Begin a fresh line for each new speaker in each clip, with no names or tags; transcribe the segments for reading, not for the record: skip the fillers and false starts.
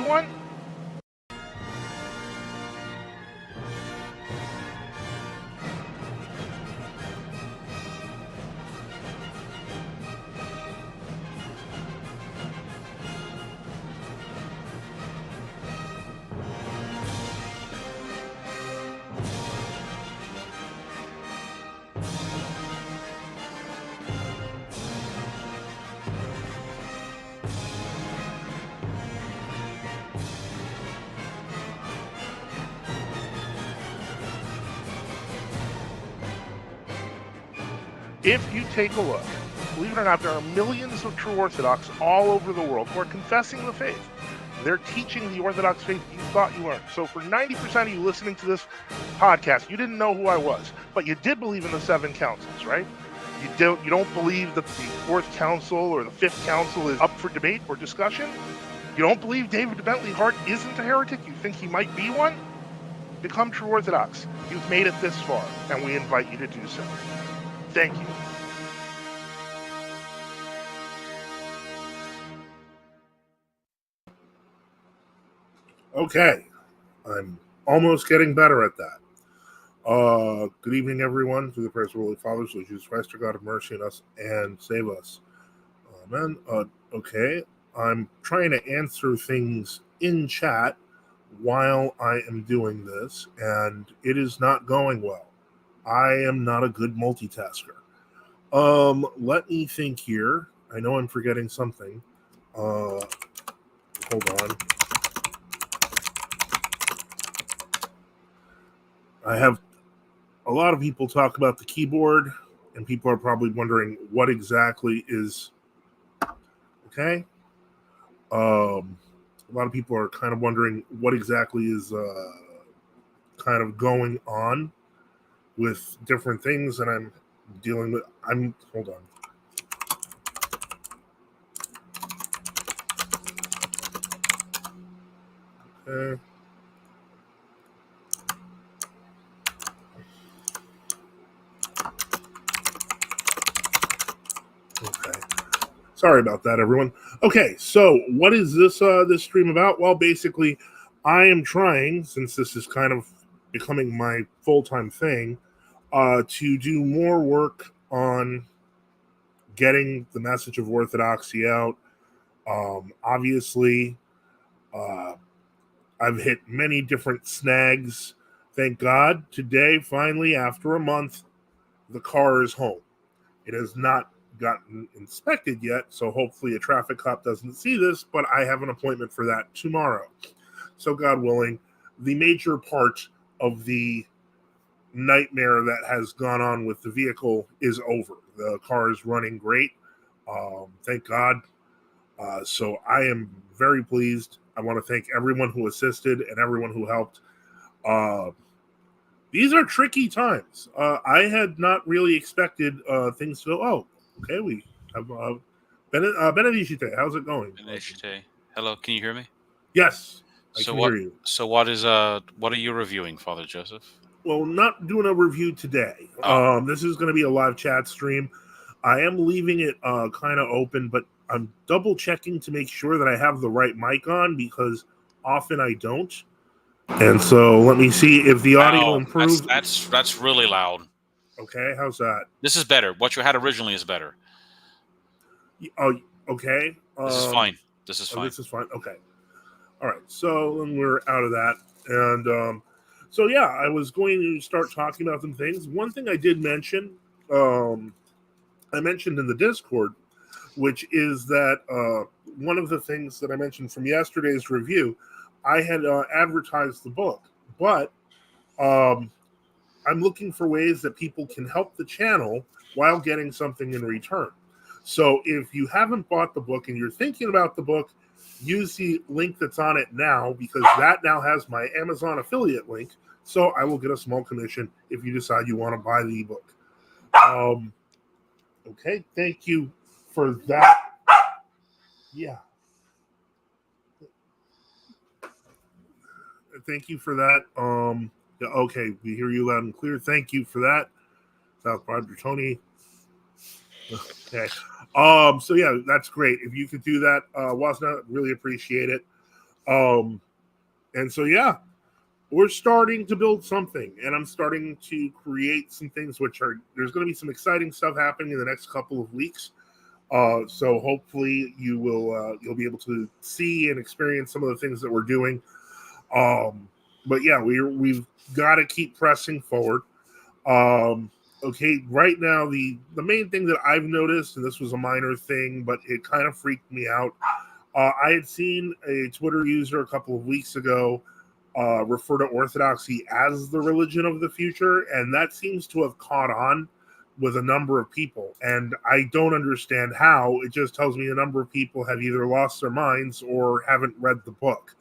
be one? If you take a look, believe it or not, there are millions of true Orthodox all over the world who are confessing the faith. They're teaching the Orthodox faith you thought you learned. So for 90% of you listening to this podcast, you didn't know who I was, but you did believe in the 7 councils, right? You don't believe that the 4th council or the 5th council is up for debate or discussion? You don't believe David Bentley Hart isn't a heretic? You think he might be one? Become true Orthodox. You've made it this far, and we invite you to do so. Thank you.
Okay, I'm almost getting better at that. Good evening, everyone. Through the prayers of Holy Fathers, Lord Jesus Christ, our God, have mercy on us and save us. Amen. Okay, I'm trying to answer things in chat while I am doing this, and it is not going well. I am not a good multitasker. Let me think here. I know I'm forgetting something. Hold on. I have a lot of people talk about the keyboard, and people are probably wondering what exactly is okay. A lot of people are kind of wondering what exactly is kind of going on with different things, and I'm dealing with. Hold on. Okay. Sorry about that, everyone. Okay, so what is this stream about? Well, basically, I am trying, since this is kind of becoming my full-time thing, to do more work on getting the message of Orthodoxy out. Obviously, I've hit many different snags. Thank God, today, finally, after a month, the car is home. It has not gotten inspected yet, so hopefully a traffic cop doesn't see this, but I have an appointment for that tomorrow. So God willing, the major part of the nightmare that has gone on with the vehicle is over. The car is running great. Thank God. So I am very pleased. I want to thank everyone who assisted and everyone who helped. These are tricky times. I had not really expected things to go, oh, okay, we have Benedicite. How's it going?
Benedicite. Hello, can you hear me?
Yes, I
So
can
what?
hear you.
So what are you reviewing, Father Joseph?
Well, not doing a review today.
Oh.
This is going to be a live chat stream. I am leaving it kind of open, but I'm double checking to make sure that I have the right mic on because often I don't. And so let me see if the audio improves.
That's really loud.
Okay, how's that?
This is better. What you had originally is better.
Oh, okay.
This is fine. This is fine.
This is fine. Okay. All right. So then we're out of that. And so, yeah, I was going to start talking about some things. One thing I did mention, I mentioned in the Discord, which is that one of the things that I mentioned from yesterday's review, I had advertised the book, but I'm looking for ways that people can help the channel while getting something in return. So if you haven't bought the book and you're thinking about the book, use the link that's on it now because that now has my Amazon affiliate link. So I will get a small commission if you decide you want to buy the ebook. Okay, thank you for that. Yeah. Thank you for that. Okay, we hear you loud and clear. Thank you for that. South Padre Tony. Okay. So yeah, that's great. If you could do that, Wasna, really appreciate it. And so, yeah, we're starting to build something, and I'm starting to create some things there's going to be some exciting stuff happening in the next couple of weeks. So hopefully you'll be able to see and experience some of the things that we're doing. But yeah, we've got to keep pressing forward. Okay, right now the main thing that I've noticed, and this was a minor thing, but it kind of freaked me out. I had seen a Twitter user a couple of weeks ago refer to Orthodoxy as the religion of the future, and that seems to have caught on with a number of people. And I don't understand how. It just tells me a number of people have either lost their minds or haven't read the book.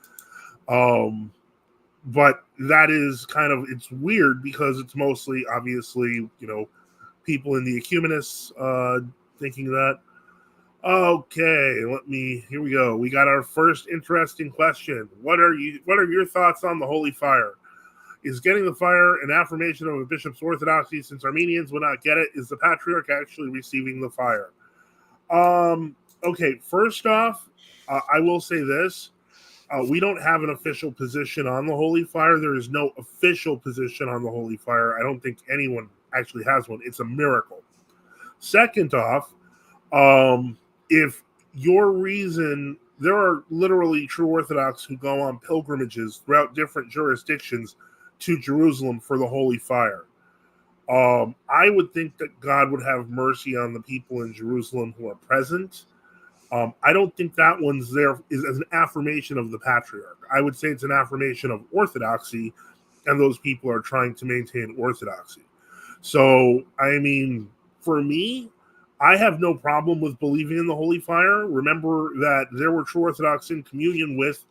But that is it's weird because it's mostly, obviously, people in the ecumenists thinking that. Okay, here we go. We got our first interesting question. What are your thoughts on the holy fire? Is getting the fire an affirmation of a bishop's orthodoxy since Armenians will not get it? Is the patriarch actually receiving the fire? Okay, first off, I will say this. We don't have an official position on the holy fire. There is no official position on the holy fire. I don't think anyone actually has one. It's a miracle. Second off, if your reason, there are literally true Orthodox who go on pilgrimages throughout different jurisdictions to Jerusalem for the holy fire. I would think that God would have mercy on the people in Jerusalem who are present. I don't think that one's there is as an affirmation of the patriarch. I would say it's an affirmation of orthodoxy, and those people are trying to maintain orthodoxy. So, I mean, for me, I have no problem with believing in the holy fire. Remember that there were true Orthodox in communion with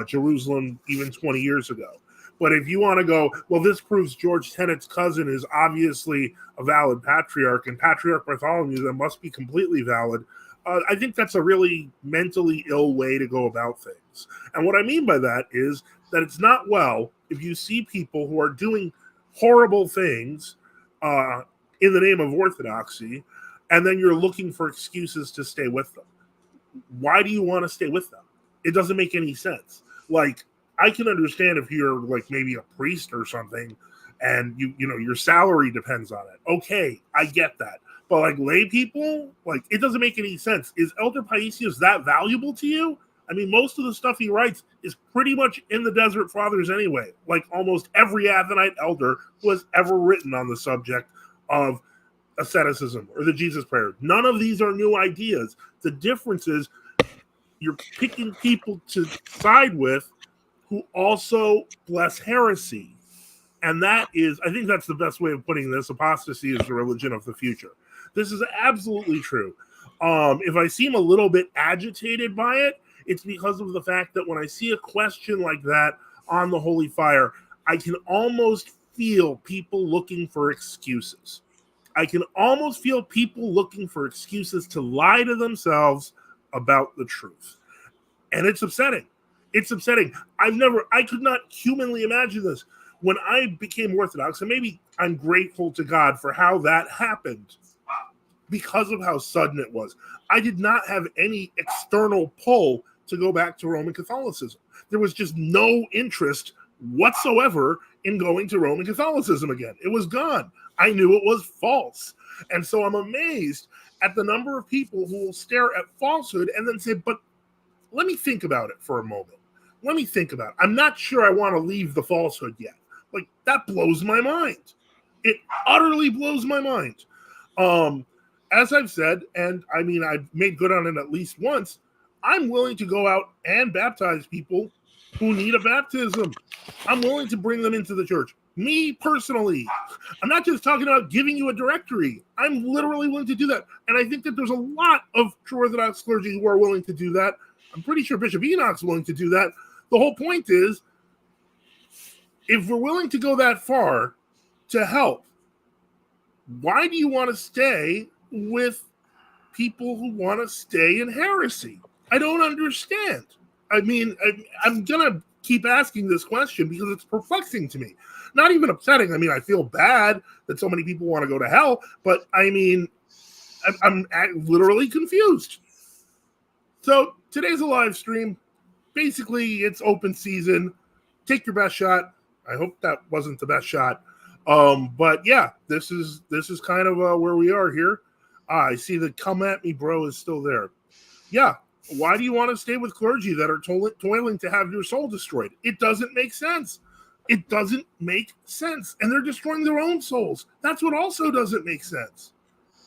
Jerusalem even 20 years ago. But if you want to go, well, this proves George Tenet's cousin is obviously a valid patriarch, and Patriarch Bartholomew, that must be completely valid. I think that's a really mentally ill way to go about things. And what I mean by that is that it's not well if you see people who are doing horrible things in the name of orthodoxy, and then you're looking for excuses to stay with them. Why do you want to stay with them? It doesn't make any sense. Like, I can understand if you're like maybe a priest or something and you know your salary depends on it. Okay, I get that. But like lay people, like it doesn't make any sense. Is Elder Paisius that valuable to you? I mean, most of the stuff he writes is pretty much in the Desert Fathers anyway. Like almost every Adventite elder who has ever written on the subject of asceticism or the Jesus Prayer. None of these are new ideas. The difference is you're picking people to side with who also bless heresy. And that is, I think that's the best way of putting this. Apostasy is the religion of the future. This is absolutely true. If I seem a little bit agitated by it, it's because of the fact that when I see a question like that on the Holy Fire, I can almost feel people looking for excuses. I can almost feel people looking for excuses to lie to themselves about the truth. And it's upsetting. It's upsetting. I could not humanly imagine this. When I became Orthodox, and maybe I'm grateful to God for how that happened because of how sudden it was. I did not have any external pull to go back to Roman Catholicism. There was just no interest whatsoever in going to Roman Catholicism again. It was gone. I knew it was false. And so I'm amazed at the number of people who will stare at falsehood and then say, but let me think about it for a moment. Let me think about it. I'm not sure I want to leave the falsehood yet. Like, that blows my mind. It utterly blows my mind. As I've said, and I mean, I've made good on it at least once, I'm willing to go out and baptize people who need a baptism. I'm willing to bring them into the church. Me personally. I'm not just talking about giving you a directory. I'm literally willing to do that. And I think that there's a lot of true Orthodox clergy who are willing to do that. I'm pretty sure Bishop Enoch's willing to do that. The whole point is, if we're willing to go that far to help, why do you want to stay with people who want to stay in heresy? I don't understand. I mean, I'm going to keep asking this question because it's perplexing to me. Not even upsetting. I mean, I feel bad that so many people want to go to hell, but I mean, I'm literally confused. So today's a live stream. basically it's open season. Take your best shot. I hope that wasn't the best shot. But yeah, this is kind of where we are here. I see the come at me, bro, is still there. Yeah. Why do you want to stay with clergy that are toiling to have your soul destroyed? It doesn't make sense. It doesn't make sense. And they're destroying their own souls. That's what also doesn't make sense.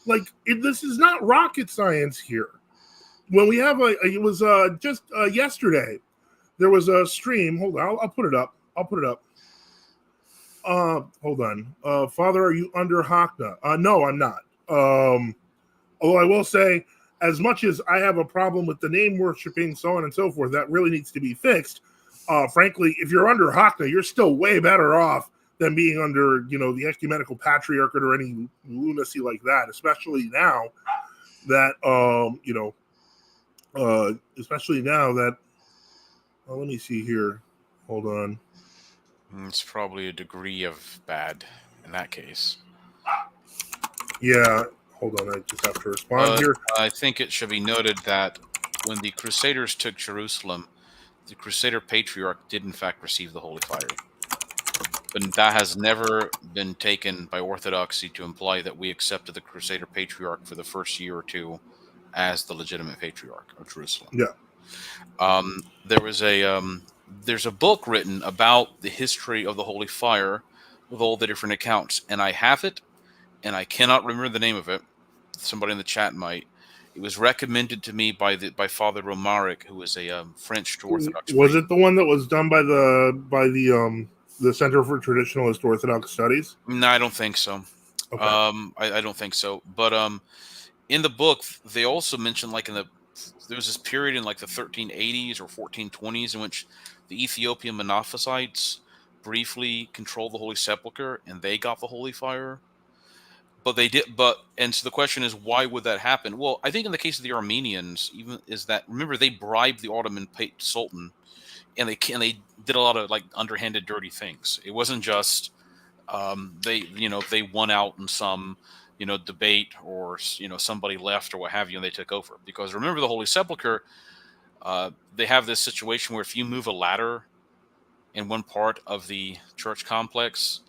Like, this is not rocket science here. When we have it was just yesterday, there was a stream. Hold on, I'll put it up. Hold on. Father, are you under Hakna? No, I'm not. Although I will say, as much as I have a problem with the name worshiping, so on and so forth, that really needs to be fixed. Frankly, if you're under Hakna, you're still way better off than being under, the ecumenical patriarchate or any lunacy like that, especially now that, let me see here. Hold on.
It's probably a degree of bad in that case.
Yeah. Hold on, I just have to respond here.
I think it should be noted that when the Crusaders took Jerusalem, the Crusader Patriarch did in fact receive the Holy Fire. But that has never been taken by Orthodoxy to imply that we accepted the Crusader Patriarch for the first year or two as the legitimate Patriarch of Jerusalem.
Yeah.
There's a book written about the history of the Holy Fire with all the different accounts, and I have it, and I cannot remember the name of it. Somebody in the chat might. It was recommended to me by Father Romaric, who is a French Orthodox.
Was it the one that was done by the Center for Traditionalist Orthodox Studies?
No, I don't think so.
Okay.
I don't think so. But in the book, they also mentioned there was this period in like the 1380s or 1420s in which the Ethiopian Monophysites briefly controlled the Holy Sepulchre, and they got the Holy Fire. But they did. And so the question is, why would that happen? Well, I think in the case of the Armenians, remember they bribed the Ottoman Sultan, and they did a lot of like underhanded, dirty things. It wasn't just they won out in some debate or somebody left or what have you, and they took over. Because remember, the Holy Sepulchre, they have this situation where if you move a ladder in one part of the church complex,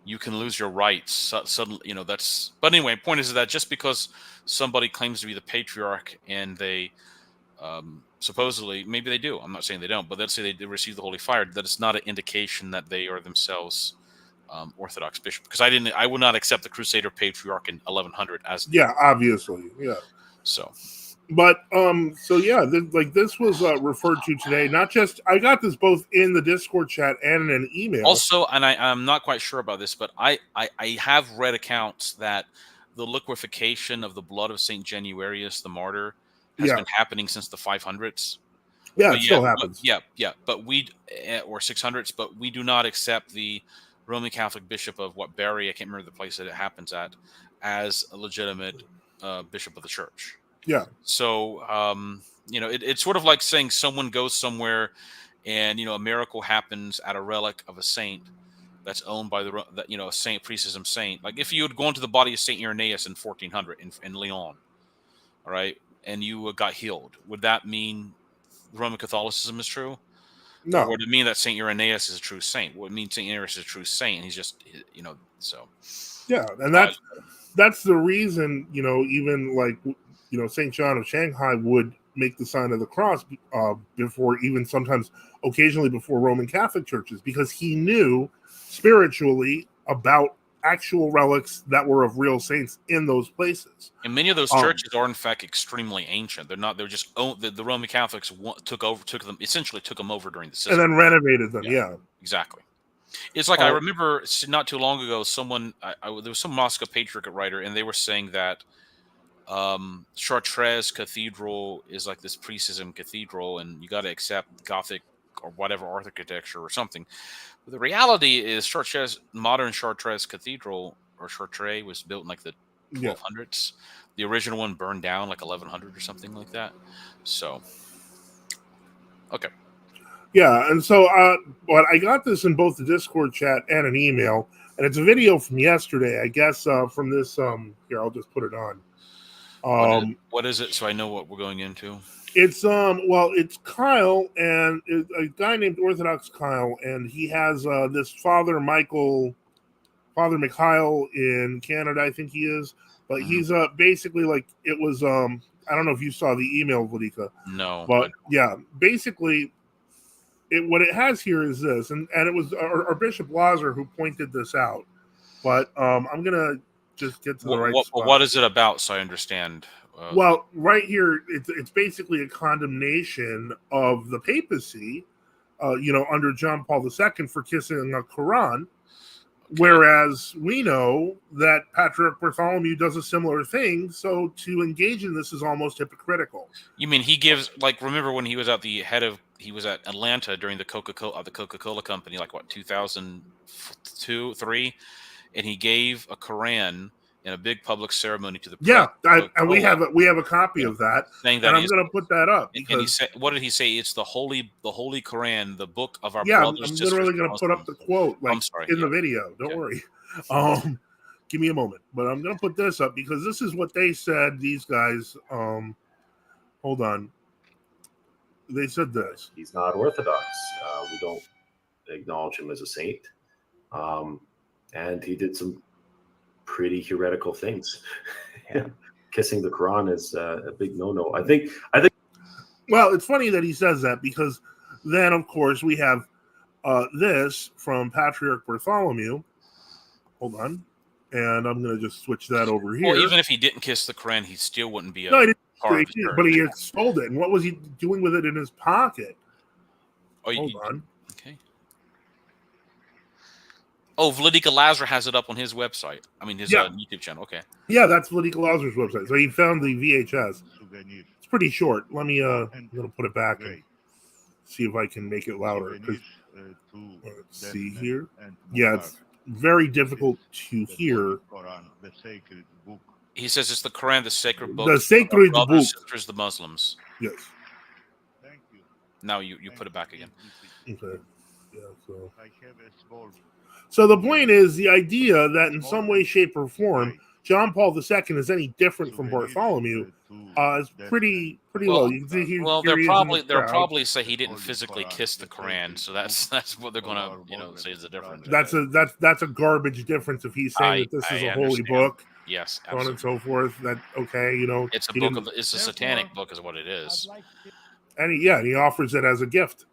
you can lose your rights suddenly. That's. But anyway, point is that just because somebody claims to be the patriarch and they supposedly, maybe they do. I'm not saying they don't, but let's say they receive the Holy Fire. That is not an indication that they are themselves Orthodox bishop. Because I would not accept the Crusader Patriarch in 1100 as.
Yeah, obviously, yeah.
So.
But this was referred to today. Not just I got this both in the Discord chat and in an email.
Also, and I'm not quite sure about this, but I have read accounts that the liquefaction of the blood of Saint Januarius the martyr has been happening since the 500s.
Yeah, it still happens.
But or 600s, but we do not accept the Roman Catholic Bishop of Bari, I can't remember the place that it happens at, as a legitimate bishop of the church.
Yeah. So,
it's sort of like saying someone goes somewhere and, a miracle happens at a relic of a saint that's owned by a saint, priestess saint. Like if you had gone to the body of Saint Irenaeus in 1400 in Lyon, all right, and you got healed, would that mean Roman Catholicism is true?
No.
Or would it mean that Saint Irenaeus is a true saint? Would it mean Saint Irenaeus is a true saint? He's just, so.
Yeah, and that's the reason, even like, St. John of Shanghai would make the sign of the cross before, even sometimes occasionally before Roman Catholic churches, because he knew spiritually about actual relics that were of real saints in those places.
And many of those churches are in fact extremely ancient. They're just the Roman Catholics took them over during the system.
And then renovated them. Yeah.
Exactly. It's like I remember not too long ago, there was some Moscow Patriarchate writer, and they were saying that Chartres Cathedral is like this priestism cathedral, and you got to accept Gothic or whatever architecture or something. But the reality is, modern Chartres Cathedral or Chartres was built in like the 1200s. The original one burned down like 1100 or something like that. So, okay.
Yeah, and so but I got this in both the Discord chat and an email, and it's a video from yesterday, I guess, from this. Here, I'll just put it on.
What is it? So I know what we're going into.
It's it's Kyle and a guy named Orthodox Kyle, and he has this Father Mikhail in Canada, I think he is. But he's basically like it was I don't know if you saw the email, Vladika.
No,
But yeah, basically what it has here is this, and it was our Bishop Lazar who pointed this out. But I'm gonna just get to the right spot.
What is it about, so I understand?
Well, right here, it's basically a condemnation of the papacy, under John Paul II for kissing a Quran. Whereas we know that Patriarch Bartholomew does a similar thing, so to engage in this is almost hypocritical.
You mean he gives, like, remember when he was at he was at Atlanta during the Coca-Cola company, like what, 2002, 3, and he gave a Quran in a big public ceremony to the
and we have a copy of that,
saying that,
and I'm going to put that up because
and he said, what did he say? It's the holy Quran, the book of our
brothers.
I'm
literally going to put up the quote in the video. Don't worry. Give me a moment, but I'm going to put this up because this is what they said. These guys, hold on. They said this.
He's not Orthodox. We don't acknowledge him as a saint, and he did some pretty heretical things. Kissing the Quran is a big no-no. I think.
Well, it's funny that he says that because then, of course, we have this from Patriarch Bartholomew. Hold on, and I'm going to just switch that over here.
Well, even if he didn't kiss the Quran, he still wouldn't be
no, he didn't, but he had stole it. And what was he doing with it in his pocket? Hold on.
Okay. Oh, Vladika Lazar has it up on his website. I mean, his YouTube channel. Okay.
Yeah, that's Vladika Lazar's website. So he found the VHS. It's pretty short. Let me. I'm gonna put it back and see if I can make it louder. Let's see here. Yeah, it's very difficult to hear.
He says it's the Quran, the sacred book.
The sacred book.
Sisters, the Muslims.
Yes.
Thank you.
Now you put it back again.
Okay. Yeah. So the point is the idea that in some way, shape, or form, John Paul II is any different from Bartholomew is pretty low. You can see
they'll probably say he didn't physically kiss the Quran, so that's what they're gonna say is the difference.
That's a garbage difference if he's saying that this is a holy book.
Yes,
so on and so forth. That
it's a book it's a satanic book, is what it is.
And he offers it as a gift.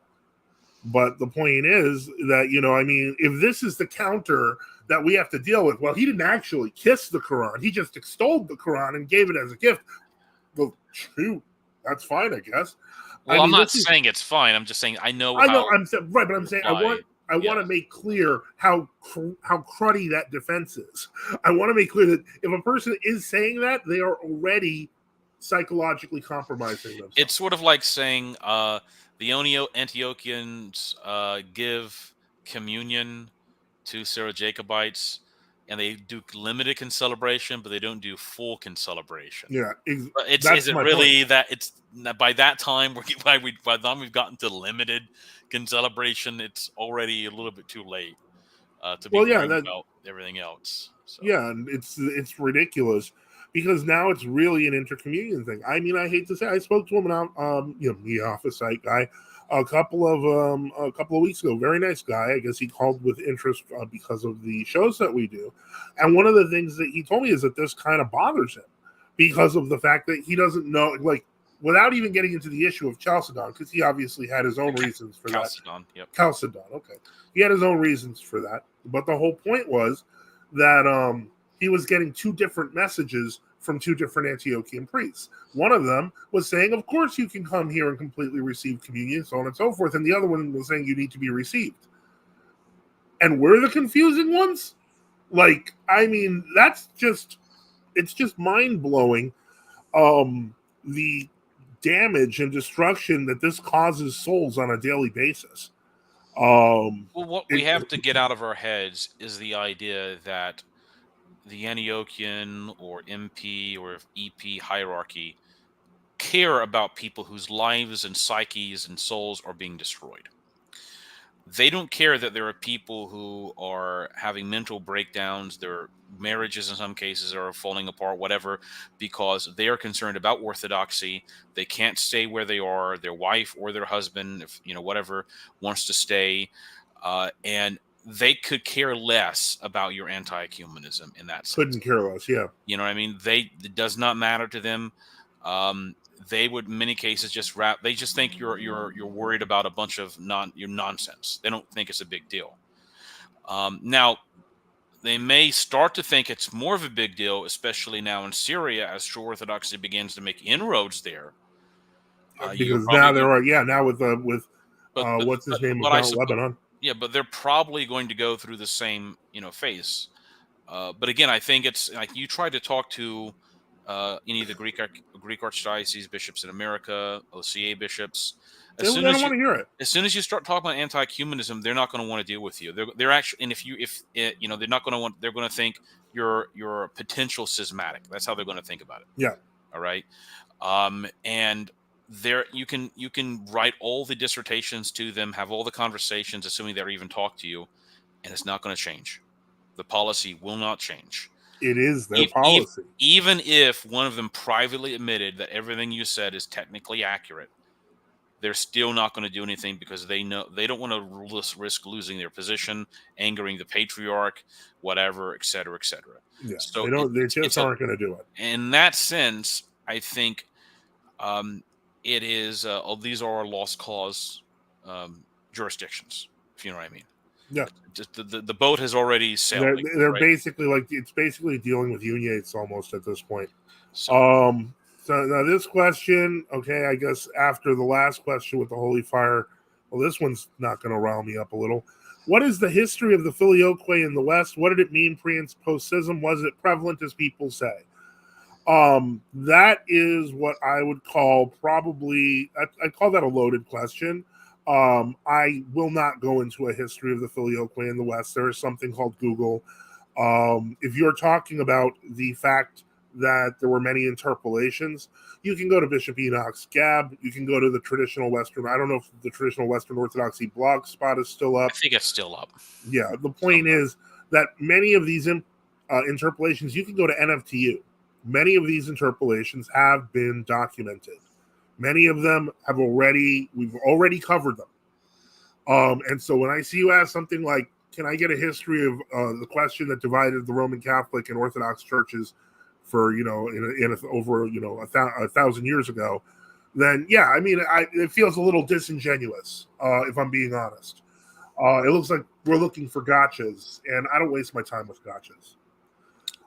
But the point is that, if this is the counter that we have to deal with, well, he didn't actually kiss the Quran. He just extolled the Quran and gave it as a gift. Well, shoot, that's fine, I guess.
Well, I'm not saying it's fine. I'm just saying I know.
I'm right, but I'm saying I want to make clear how cruddy that defense is. I want to make clear that if a person is saying that, they are already psychologically compromising themselves.
It's sort of like saying the Antiochians give communion to Syro-Jacobites, and they do limited concelebration, but they don't do full concelebration.
Yeah,
is it really point. That it's by that time by the time we've gotten to limited concelebration, it's already a little bit too late to be worrying about everything else. So.
Yeah, and it's ridiculous. Because now it's really an intercommunion thing. I mean, I hate to say, I spoke to him, the office site guy, a couple of weeks ago. Very nice guy. I guess he called with interest because of the shows that we do. And one of the things that he told me is that this kind of bothers him because of the fact that he doesn't know, without even getting into the issue of Chalcedon, because he obviously had his own reasons for
Chalcedon,
that.
Yep.
Chalcedon, okay. He had his own reasons for that. But the whole point was that he was getting two different messages from two different Antiochian priests. One of them was saying, of course you can come here and completely receive communion, so on and so forth. And the other one was saying you need to be received. And we're the confusing ones? It's just mind-blowing the damage and destruction that this causes souls on a daily basis.
What we have to get out of our heads is the idea that the Antiochian or MP or EP hierarchy care about people whose lives and psyches and souls are being destroyed. they don't care that there are people who are having mental breakdowns, their marriages in some cases are falling apart, whatever, because they are concerned about orthodoxy. They can't stay where they are. Their wife or their husband, if whatever, wants to stay, and they could care less about your anti-ecumenism in that sense.
Couldn't care less. Yeah.
You know what I mean? It does not matter to them. They would, in many cases, they just think you're worried about a bunch of nonsense. They don't think it's a big deal. Now, they may start to think it's more of a big deal, especially now in Syria, as true orthodoxy begins to make inroads there.
Because now there are, now with what's his name about Lebanon.
Yeah, but they're probably going to go through the same phase. But again, I think it's like you try to talk to any of the Greek archdiocese bishops in America, OCA bishops.
They don't want to hear it.
As soon as you start talking about anti-ecumenism, they're not going to want to deal with you. They're actually, and they're not going to want. They're going to think you're a potential schismatic. That's how they're going to think about it.
Yeah.
All right. And there you can write all the dissertations to them, have all the conversations, assuming they'll even talk to you, and it's not going to change. The policy will not change.
It is their policy.
Even if one of them privately admitted that everything you said is technically accurate, they're still not going to do anything because they know they don't want to risk losing their position, angering the patriarch, whatever, et cetera, et cetera.
Yeah, so they just aren't going to do it.
In that sense, I think it is. These are lost cause jurisdictions, if you know what I mean.
Yeah,
the boat has already sailed.
They're right? Basically it's basically dealing with uniates almost at this point. So now this question, okay, I guess after the last question with the holy fire, well, this one's not going to rile me up a little. What is the history of the filioque in the West? What did it mean pre and post schism? Was it prevalent as people say? That is what I would call probably. I call that a loaded question. I will not go into a history of the filioque in the West. There is something called Google. If you're talking about the fact that there were many interpolations, you can go to Bishop Enoch's Gab. You can go to the traditional Western. I don't know if the traditional Western Orthodoxy blog spot is still up.
I think it's still up.
Yeah. The point is that many of these interpolations, you can go to NFTU. Many of these interpolations have been documented. Many of them we've already covered them. And so when I see you ask something like, can I get a history of the question that divided the Roman Catholic and Orthodox churches for, over 1,000 years ago, then yeah, I mean, it feels a little disingenuous, if I'm being honest. It looks like we're looking for gotchas, and I don't waste my time with gotchas.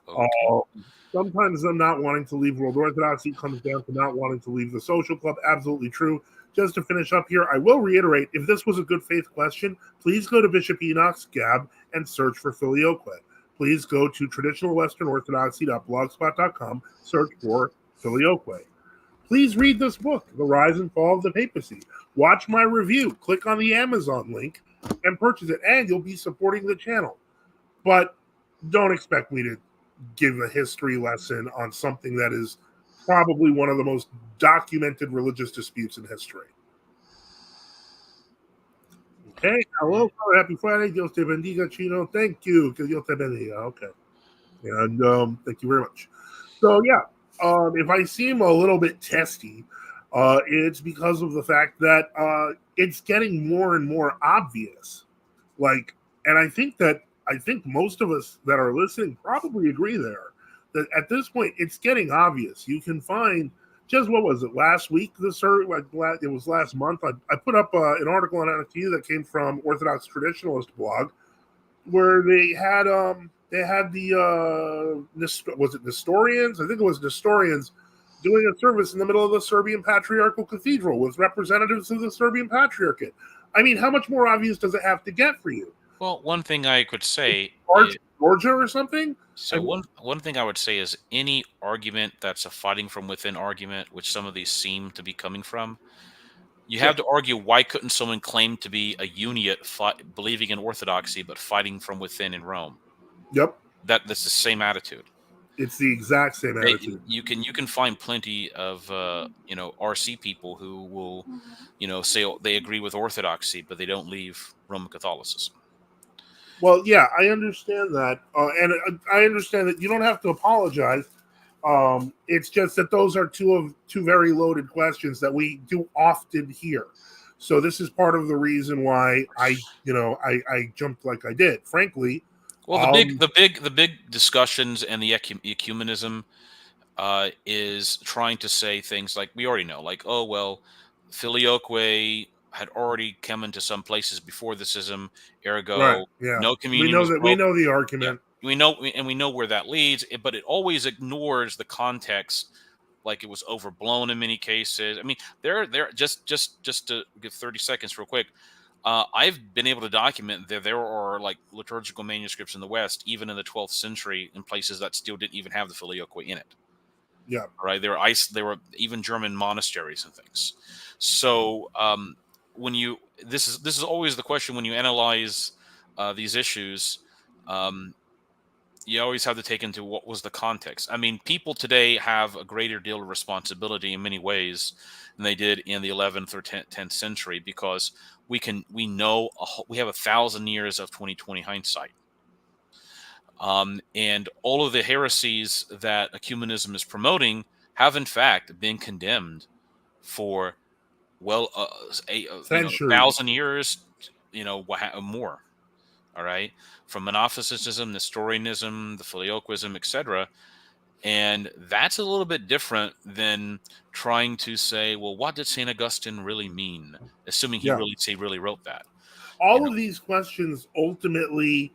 Okay. Sometimes them not wanting to leave World Orthodoxy comes down to not wanting to leave the social club. Absolutely true. Just to finish up here, I will reiterate, if this was a good faith question, please go to Bishop Enoch's Gab and search for filioque. Please go to traditionalwesternorthodoxy.blogspot.com, search for filioque. Please read this book, The Rise and Fall of the Papacy. Watch my review. Click on the Amazon link and purchase it, and you'll be supporting the channel. But don't expect me to give a history lesson on something that is probably one of the most documented religious disputes in history. Okay, hello, happy Friday. Dios te bendiga, Chino. Thank you. Que Dios te bendiga. Okay. And thank you very much. So, yeah, if I seem a little bit testy, it's because of the fact that it's getting more and more obvious. And I think most of us that are listening probably agree there that at this point it's getting obvious. You can find just what was it last week? It was last month. I put up an article on NFTU that came from Orthodox Traditionalist blog, where they had the was it Nestorians? I think it was Nestorians doing a service in the middle of the Serbian Patriarchal Cathedral with representatives of the Serbian Patriarchate. I mean, how much more obvious does it have to get for you?
Well, one thing I could say,
Georgia or something.
So one thing I would say is any argument that's a fighting from within argument, which some of these seem to be coming from, you have to argue why couldn't someone claim to be a uniate believing in Orthodoxy but fighting from within in Rome?
Yep,
that's the same attitude.
It's the exact same attitude.
You can find plenty of RC people who will say they agree with Orthodoxy but they don't leave Roman Catholicism.
Well, yeah, I understand that, and I understand that you don't have to apologize. It's just that those are two very loaded questions that we do often hear. So this is part of the reason why I jumped like I did. Frankly,
Well, the big discussions and the ecumenism is trying to say things like we already know, like, oh well, filioque had already come into some places before the schism,
right?
ergo
Yeah,
no
we
communion
know
was
that. We
broken.
know the
Yeah,
argument.
we know where that leads, but it always ignores the context. Like it was overblown in many cases. I mean, there just to give 30 seconds real quick. I've been able to document that there are like liturgical manuscripts in the West, even in the 12th century, in places that still didn't even have the filioque in it.
Yeah,
Right? There were even German monasteries and things. So when you this is always the question when you analyze these issues. You always have to take into what was the context. I mean, people today have a greater deal of responsibility in many ways than they did in the 11th or 10th century because we have 1,000 years of 2020 hindsight. And all of the heresies that ecumenism is promoting have in fact been condemned for
centuries.
1,000 years, more. All right, from Monophysitism, Nestorianism, the Filioquism, etc. And that's a little bit different than trying to say, well, what did St. Augustine really mean? Assuming he
Yeah.
really wrote that.
All of these questions ultimately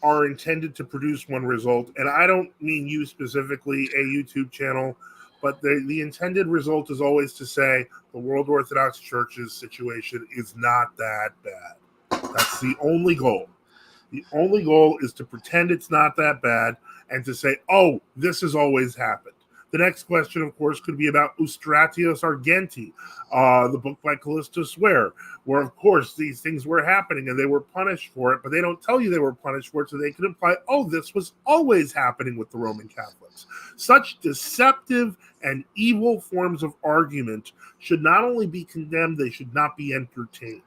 are intended to produce one result, and I don't mean you specifically, a YouTube channel, but the intended result is always to say the World Orthodox Church's situation is not that bad. That's the only goal. The only goal is to pretend it's not that bad and to say, oh, this has always happened. The next question, of course, could be about Eustratius Argenti, the book by Callistus Ware, where, of course, these things were happening and they were punished for it, but they don't tell you they were punished for it, so they can imply, oh, this was always happening with the Roman Catholics. Such deceptive and evil forms of argument should not only be condemned, they should not be entertained.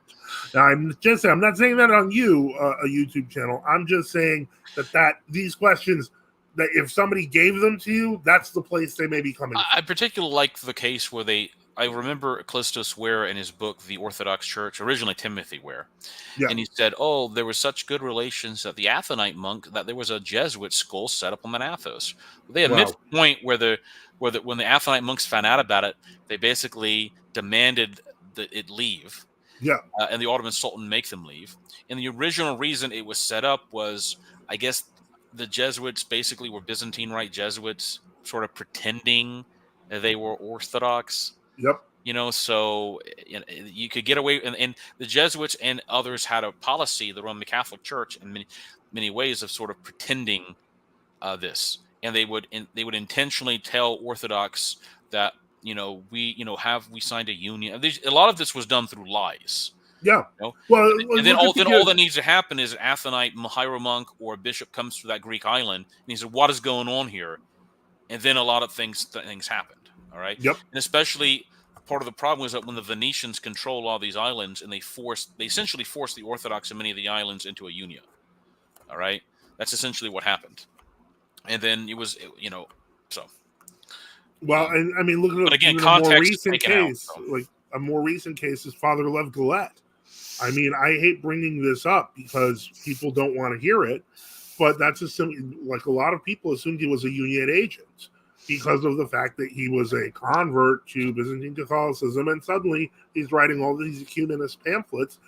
Now, I'm not saying that on you, a YouTube channel. I'm just saying that these questions, that if somebody gave them to you, that's the place they may be coming from.
I particularly like the case where I remember Callistus Ware in his book, The Orthodox Church, originally Timothy Ware.
Yeah.
And he said, oh, there were such good relations that the Athonite monk, that there was a Jesuit school set up on Mount Athos. They had missed the point where when the Athonite monks found out about it, they basically demanded that it leave.
Yeah.
And the Ottoman Sultan make them leave. And the original reason it was set up was, I guess, the Jesuits basically were Byzantine Rite Jesuits, sort of pretending that they were Orthodox.
Yep.
So you could get away, and the Jesuits and others had a policy, the Roman Catholic Church, in many ways of sort of pretending this, and they would intentionally tell Orthodox that we signed a union. A lot of this was done through lies.
Yeah.
Well, and then all that needs to happen is an Athonite hieromonk or a bishop comes to that Greek island and he said, "What is going on here?" And then a lot of things happened. All right.
Yep.
And especially part of the problem was that when the Venetians control all these islands and they essentially forced the Orthodox in many of the islands into a union. All right. That's essentially what happened. And then it was, so.
Well, and I mean, look at
again,
a more recent
case.
Like a more recent case is Father Lev Gillette. I mean, I hate bringing this up because people don't want to hear it, but that's like a lot of people assumed he was a Uniate agent because of the fact that he was a convert to Byzantine Catholicism, and suddenly he's writing all these ecumenist pamphlets,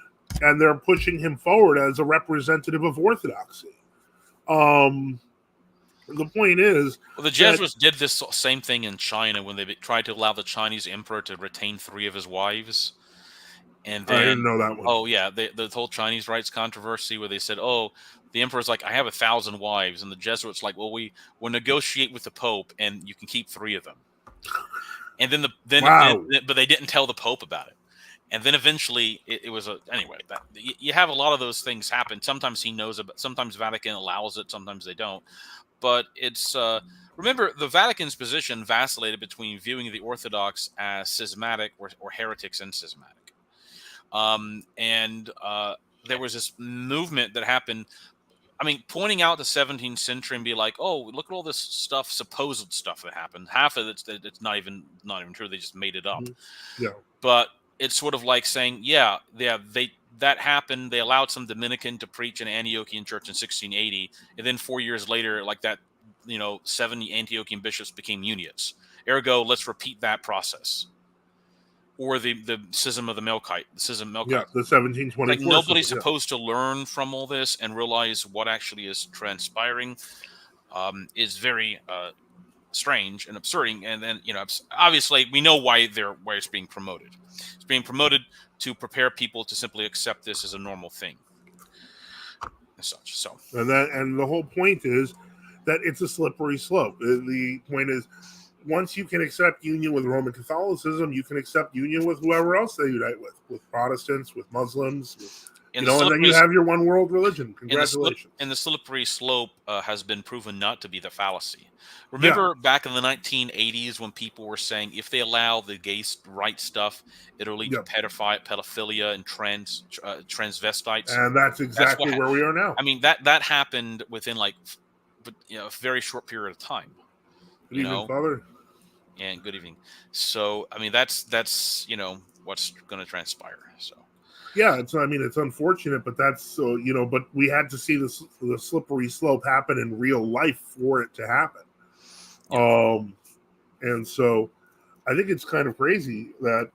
and they're pushing him forward as a representative of Orthodoxy. The point is,
the Jesuits did this same thing in China when they tried to allow the Chinese emperor to retain 3 of his wives. And then,
I didn't know that one.
Oh yeah, the whole Chinese rights controversy where they said, "Oh, the emperor's like, I have 1,000 wives," and the Jesuits like, "Well, we'll negotiate with the Pope, and you can keep 3 of them." And then but they didn't tell the Pope about it. And then eventually it was anyway. You have a lot of those things happen. Sometimes he knows about. Sometimes Vatican allows it. Sometimes they don't. But it's remember the Vatican's position vacillated between viewing the Orthodox as schismatic or heretics and schismatic. And there was this movement that happened. I mean, pointing out the 17th century and be like, "Oh, look at all this stuff, supposed stuff that happened. Half of it's not even true. They just made it up."
Yeah.
But it's sort of like saying, "Yeah, that happened. They allowed some Dominican to preach in an Antiochian church in 1680, and then 4 years later, like that, 70 Antiochian bishops became uniates. Ergo, let's repeat that process." Or the schism of the Melkite,
Yeah, the 1724.
Like nobody's supposed to learn from all this and realize what actually is transpiring. Is very strange and absurding. And then obviously we know why it's being promoted. It's being promoted to prepare people to simply accept this as a normal thing and such. So
and the whole point is that it's a slippery slope. The point is, once you can accept union with Roman Catholicism, you can accept union with whoever else they unite with Protestants, with Muslims, and then you have your one world religion. Congratulations.
And the slippery slope has been proven not to be the fallacy. Remember back in the 1980s when people were saying if they allow the gay right stuff, it'll lead to pedophilia and transvestites.
And that's exactly where we are now.
I mean, that happened within a very short period of time.
Good evening, Father.
And good evening. So, I mean, that's what's going to transpire. So,
yeah, it's unfortunate, but that's so but we had to see the slippery slope happen in real life for it to happen. Yeah. And so I think it's kind of crazy that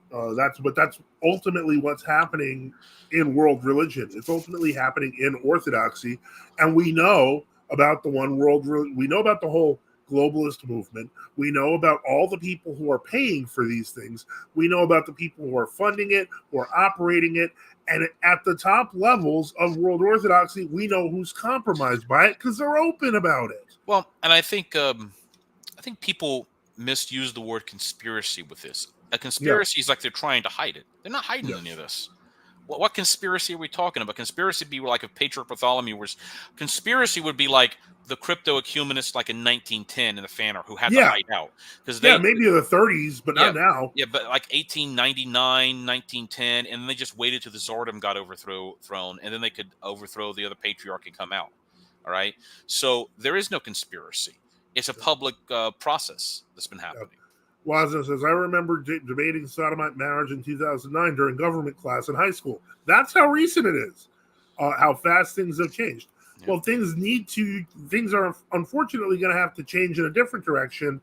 that's ultimately what's happening in world religion. It's ultimately happening in Orthodoxy, and we know about the one world. We know about the whole globalist movement. We know about all the people who are paying for these things. We know about the people who are funding it, who are operating it. And at the top levels of world Orthodoxy, we know who's compromised by it because they're open about it.
Well, and I think people misuse the word conspiracy with this. A conspiracy is like they're trying to hide it. They're not hiding any of this. What conspiracy are we talking about? Conspiracy would be like if Patriarch Bartholomew was. Conspiracy would be like the crypto ecumenists like in 1910 in the Fanner who had to hide out.
Maybe in the 30s, but not now.
Yeah, but like 1899, 1910, and then they just waited till the Tsardom got overthrown, and then they could overthrow the other patriarch and come out. All right? So there is no conspiracy. It's a public process that's been happening.
Wazna says, I remember debating sodomite marriage in 2009 during government class in high school. That's how recent it is, how fast things have changed. Yeah. Well, things are unfortunately going to have to change in a different direction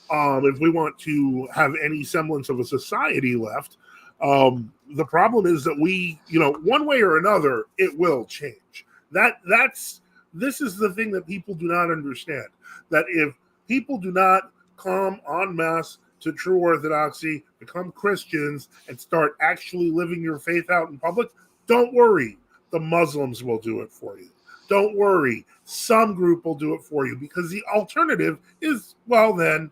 if we want to have any semblance of a society left. The problem is that we, one way or another, it will change. This is the thing that people do not understand, that if people do not come en masse to true Orthodoxy, become Christians, and start actually living your faith out in public, don't worry. The Muslims will do it for you. Don't worry. Some group will do it for you, because the alternative is, well, then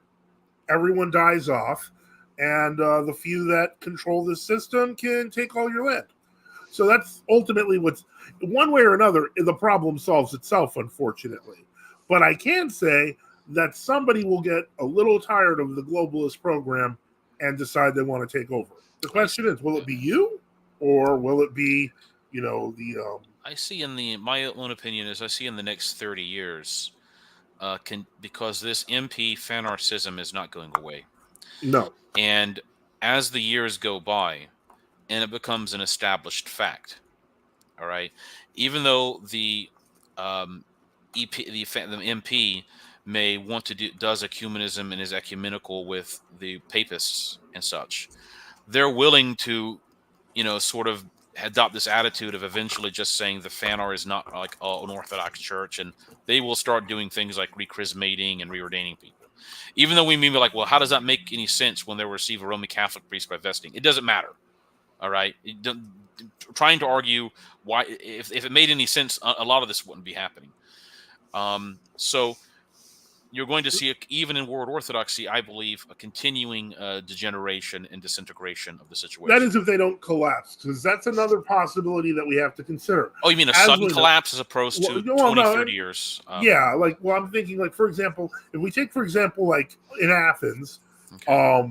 everyone dies off, and the few that control the system can take all your land. So that's ultimately one way or another, the problem solves itself, unfortunately. But I can say that somebody will get a little tired of the globalist program and decide they want to take over. The question is, will it be you, or will it be,
I see my own opinion is I see in the next 30 years, because this MP fanarcism is not going away.
No.
And as the years go by, and it becomes an established fact, all right, even though the MP may want to does ecumenism and is ecumenical with the papists and such, they're willing to, sort of adopt this attitude of eventually just saying the Fanar is not like an Orthodox church, and they will start doing things like rechrismating and reordaining people. Even though we may be like, well, how does that make any sense when they receive a Roman Catholic priest by vesting? It doesn't matter. All right. Trying to argue why, if it made any sense, a lot of this wouldn't be happening. So you're going to see, even in world Orthodoxy, I believe, a continuing degeneration and disintegration of the situation.
That is if they don't collapse, because that's another possibility that we have to consider.
Oh, you mean a sudden collapse as opposed to 30 years?
I'm thinking, for example, if we take, in Athens,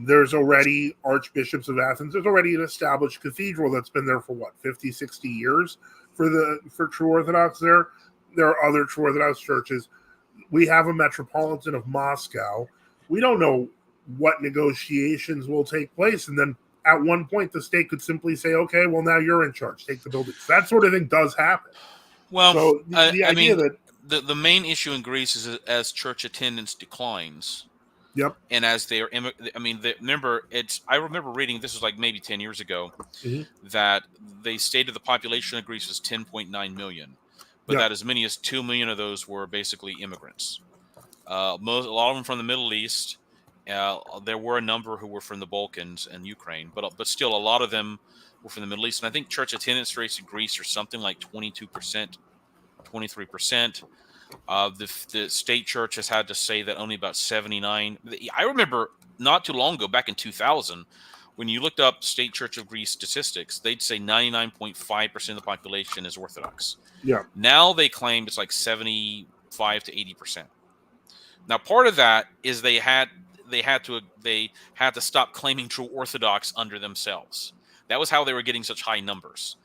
there's already archbishops of Athens. There's already an established cathedral that's been there for 50, 60 years. for true Orthodox there. There are other true Orthodox churches. We have a metropolitan of Moscow. We don't know what negotiations will take place, and then at one point the state could simply say, "Okay, well now you're in charge. Take the buildings." That sort of thing does happen.
Well,
So the
I
idea
mean,
that
the main issue in Greece is as church attendance declines,
yep,
and as they are, remember I remember reading, this was like maybe 10 years ago,
Mhm.
that they stated the population of Greece was 10.9 million, but
Yeah.
that as many as 2 million of those were basically immigrants. A lot of them from the Middle East. There were a number who were from the Balkans and Ukraine, but still a lot of them were from the Middle East. And I think church attendance rates in Greece are something like 22%, 23%. The state church has had to say that only about 79. I remember not too long ago, back in 2000, when you looked up State Church of Greece statistics, they'd say 99.5% of the population is Orthodox.
yeah,
Now they claim it's like 75 to 80%. Now, part of that is they had to stop claiming true Orthodox under themselves. That was how they were getting such high numbers.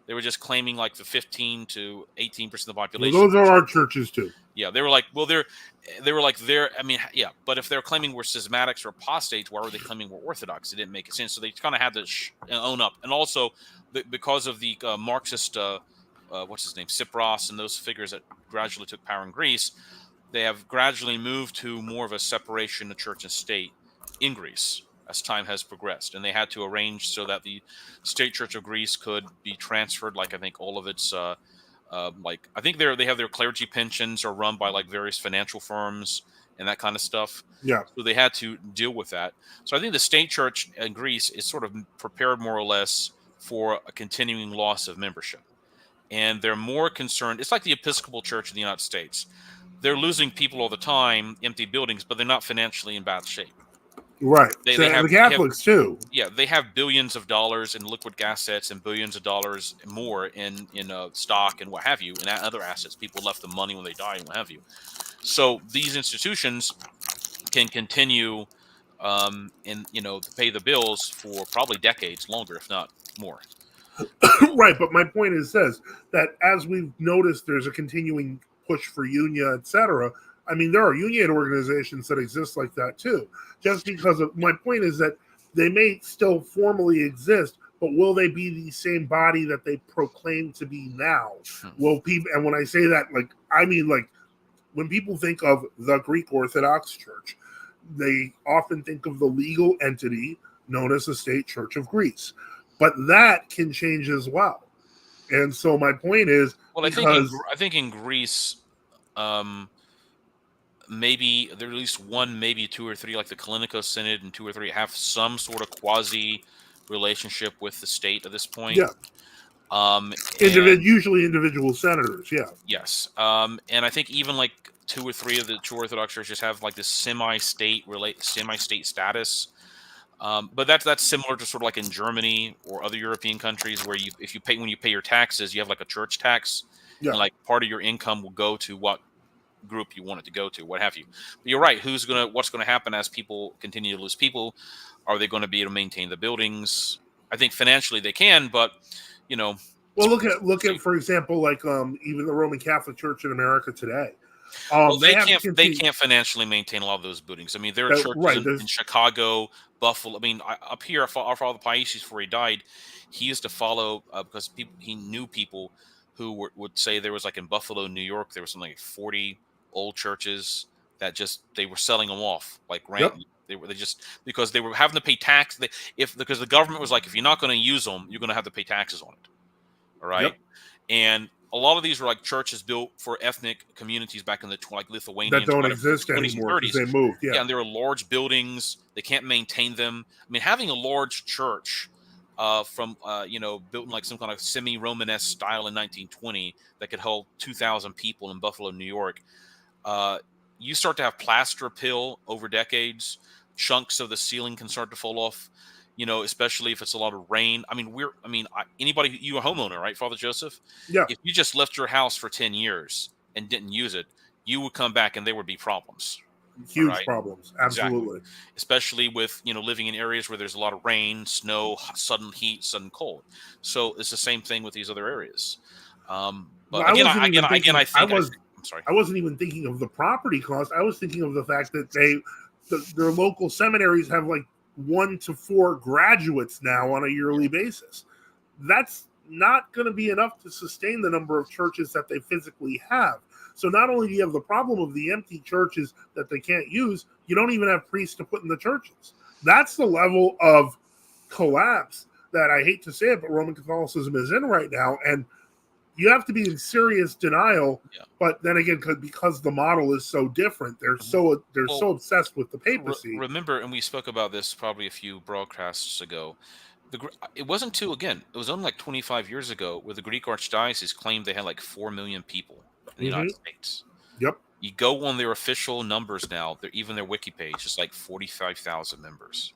They were just claiming like the 15 to 18% of the
well,
population.
those are our churches too.
Yeah, they were like, well, they were like, I mean, yeah, but if they're claiming we're schismatics or apostates, why were they claiming we're Orthodox? It didn't make sense. So they kind of had to own up. And also, because of the Marxist, what's his name, Tsipras, and those figures that gradually took power in Greece, they have gradually moved to more of a separation of church and state in Greece as time has progressed. And they had to arrange so that the State Church of Greece could be transferred, like I think all of its like I think they have their clergy pensions are run by like various financial firms and that kind of stuff.
Yeah,
So they had to deal with that. So I think the state church in Greece is sort of prepared more or less for a continuing loss of membership. And they're more concerned. It's like the Episcopal Church in the United States. They're losing people all the time, empty buildings, but they're not financially in bad shape.
right.
They
So
have-
the Catholics too.
Yeah, they have billions of dollars in liquid assets and billions of dollars more in stock and what have you, and other assets. People left the money when they die and what have you. So these institutions can continue, and to pay the bills for probably decades longer, if not more.
Right, but my point is that as we've noticed, there's a continuing push for union, etc. I mean, there are union organizations that exist like that too. Just because of my point is that they may still formally exist, but will they be the same body that they proclaim to be now? Will people? And when I say that, like I mean, like when people think of the Greek Orthodox Church, they often think of the legal entity known as the State Church of Greece. But that can change as well. And so my point is,
well, I think in Greece, maybe there are at least one, maybe two or three, like the Kallinikos Synod and two or three have some sort of quasi relationship with the state at this point.
Yeah.
And
Usually individual senators, yeah.
yes, and I think even like two or three of the true Orthodox churches have like this semi-state status. But that's similar to sort of like in Germany or other European countries where when you pay your taxes, you have like a church tax,
Yeah.
and like part of your income will go to what group you want it to go to, what have you. But you're right. What's gonna happen as people continue to lose people? Are they going to be able to maintain the buildings? I think financially they can, but
Well, look at for example, like even the Roman Catholic Church in America today.
They
have to
can't
continue-
financially maintain a lot of those buildings. I mean, there are churches
right,
in Chicago, Buffalo. I mean, up here, our Father Paisius, before he died, he used to follow because he knew people who would say there was like in Buffalo, New York, there was something like 40 old churches that they were selling them off like rent.
Yep.
They just because they were having to pay tax. Because the government was like, if you're not going to use them, you're going to have to pay taxes on it. All right,
Yep.
and a lot of these were like churches built for ethnic communities back in the like Lithuania
that don't exist
20s and
anymore because
30s.
they moved. Yeah.
And there are large buildings. They can't maintain them. I mean, having a large church from built in like some kind of semi-Romanesque style in 1920 that could hold 2,000 people in Buffalo, New York, you start to have plaster appeal over decades. Chunks of the ceiling can start to fall off. Especially if it's a lot of rain. I mean, anybody, you a homeowner, right, Father Joseph?
Yeah.
If you just left your house for 10 years and didn't use it, you would come back and there would be problems.
Huge
right?
problems. Absolutely.
Exactly. Especially with, living in areas where there's a lot of rain, snow, sudden heat, sudden cold. So it's the same thing with these other areas.
Well,
But again,
wasn't even thinking.
I think I'm sorry.
I wasn't even thinking of the property cost. I was thinking of the fact that their local seminaries have like 1 to 4 graduates now on a yearly basis. That's not going to be enough to sustain the number of churches that they physically have. So not only do you have the problem of the empty churches that they can't use, you don't even have priests to put in the churches. That's the level of collapse that, I hate to say it, but Roman Catholicism is in right now. And you have to be in serious denial.
Yeah.
But then again, because the model is so different, they're so obsessed with the papacy.
Remember, and we spoke about this probably a few broadcasts ago. It wasn't it was only like 25 years ago where the Greek Archdiocese claimed they had like 4 million people in the United States.
Yep.
You go on their official numbers now, even their wiki page is like 45,000 members.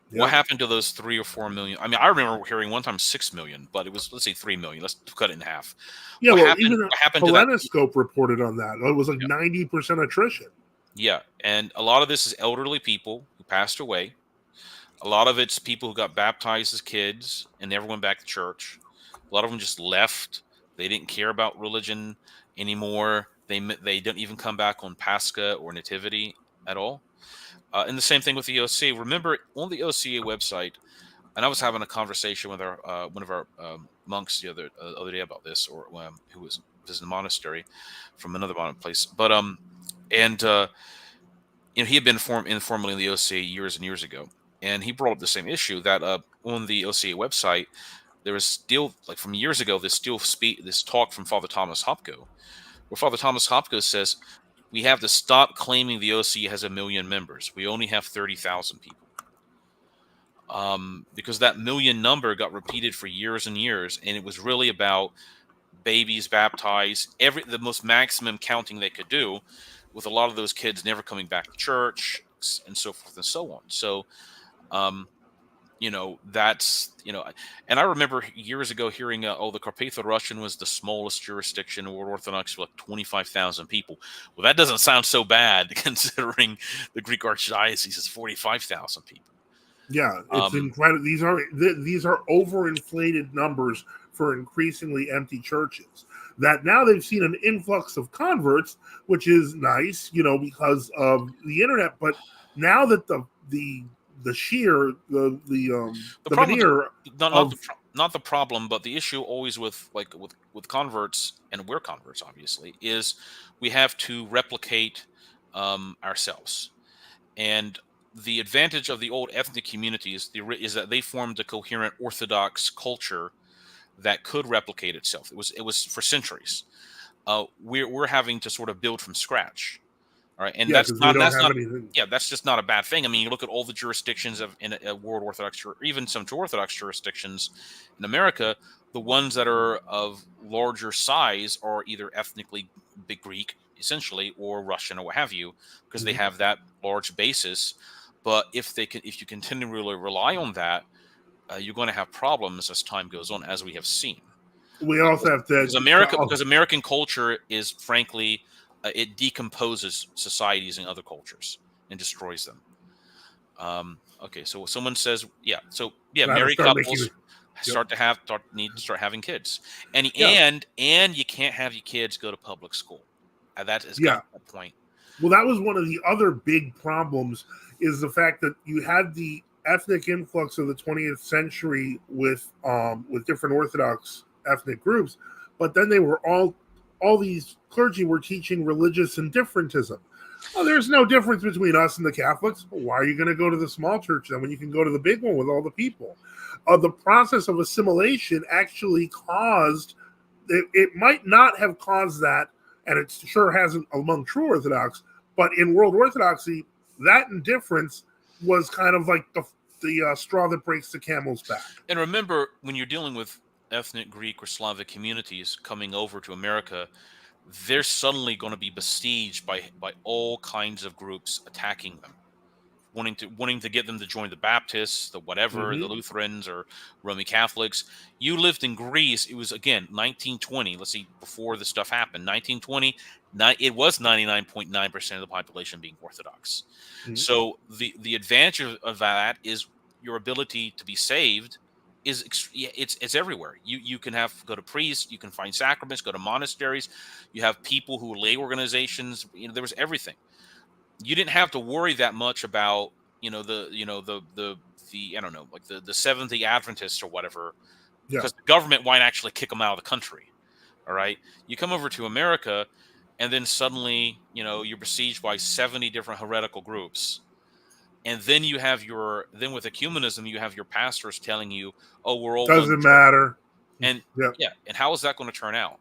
Yep. What happened to those 3 or 4 million? I mean, I remember hearing one time 6 million, but it was, let's say 3 million. Let's cut it in half.
Yeah, what happened Hellenoscope reported on that. It was like 90% attrition.
Yeah, and a lot of this is elderly people who passed away. A lot of it's people who got baptized as kids and never went back to church. A lot of them just left. They didn't care about religion anymore. They didn't even come back on Pascha or Nativity at all. And the same thing with the OCA. Remember, on the OCA website, and I was having a conversation with one of our monks the other day about this, or who was visiting the monastery from another place. But he had been informally in the OCA years and years ago. And he brought up the same issue that on the OCA website, there was still, like from years ago, this talk from Father Thomas Hopko, where Father Thomas Hopko says, we have to stop claiming the OCA has 1 million members. We only have 30,000 people. Because that million number got repeated for years and years, and it was really about babies baptized, the most maximum counting they could do, with a lot of those kids never coming back to church, and so forth and so on. So, that's, and I remember years ago hearing, the Carpatho-Russian was the smallest jurisdiction in World Orthodox with like 25,000 people. Well, that doesn't sound so bad considering the Greek Archdiocese is 45,000 people.
Yeah, it's incredible. These are overinflated numbers for increasingly empty churches. That now they've seen an influx of converts, which is nice, because of the internet. But now that the
not the problem, but the issue always with converts, and we're converts obviously, is we have to replicate ourselves. And the advantage of the old ethnic communities is that they formed a coherent Orthodox culture that could replicate itself. It was for centuries. We're having to sort of build from scratch. All right, and that's just not a bad thing. I mean, you look at all the jurisdictions in a World Orthodox, or even some Orthodox jurisdictions in America. The ones that are of larger size are either ethnically big Greek, essentially, or Russian, or what have you, because they have that large basis. But if you continually rely on that, you're going to have problems as time goes on, as we have seen.
We also have to
because American culture is frankly. It decomposes societies and other cultures and destroys them. Okay, so someone says, married couples need to start having kids, and you can't have your kids go to public school. That is the point.
Well, that was one of the other big problems, is the fact that you had the ethnic influx of the 20th century with different Orthodox ethnic groups, but then they were all these clergy were teaching religious indifferentism. Oh, there's no difference between us and the Catholics. Why are you going to go to the small church then when you can go to the big one with all the people? The process of assimilation actually caused, it might not have caused that, and it sure hasn't among true Orthodox, but in World Orthodoxy, that indifference was kind of like the straw that breaks the camel's back.
And remember, when you're dealing with ethnic Greek or Slavic communities coming over to America, they're suddenly going to be besieged by all kinds of groups attacking them, wanting to get them to join the Baptists, the whatever, the Lutherans or Roman Catholics. You lived in Greece. It was, again, 1920. Let's see, before this stuff happened, 1920, it was 99.9% of the population being Orthodox. So the advantage of that is your ability to be saved it's everywhere. You can go to priests, you can find sacraments, go to monasteries, you have people who lay organizations. There was everything. You didn't have to worry that much about the I don't know, like the Seventh-day Adventists or whatever,
Yeah.
because the government might actually kick them out of the country. All right, you come over to America, and then suddenly you're besieged by 70 different heretical groups. And then then with ecumenism, you have your pastors telling you, "Oh, we're all one
Doesn't
church."
matter.
And
Yeah.
and how is that going to turn out?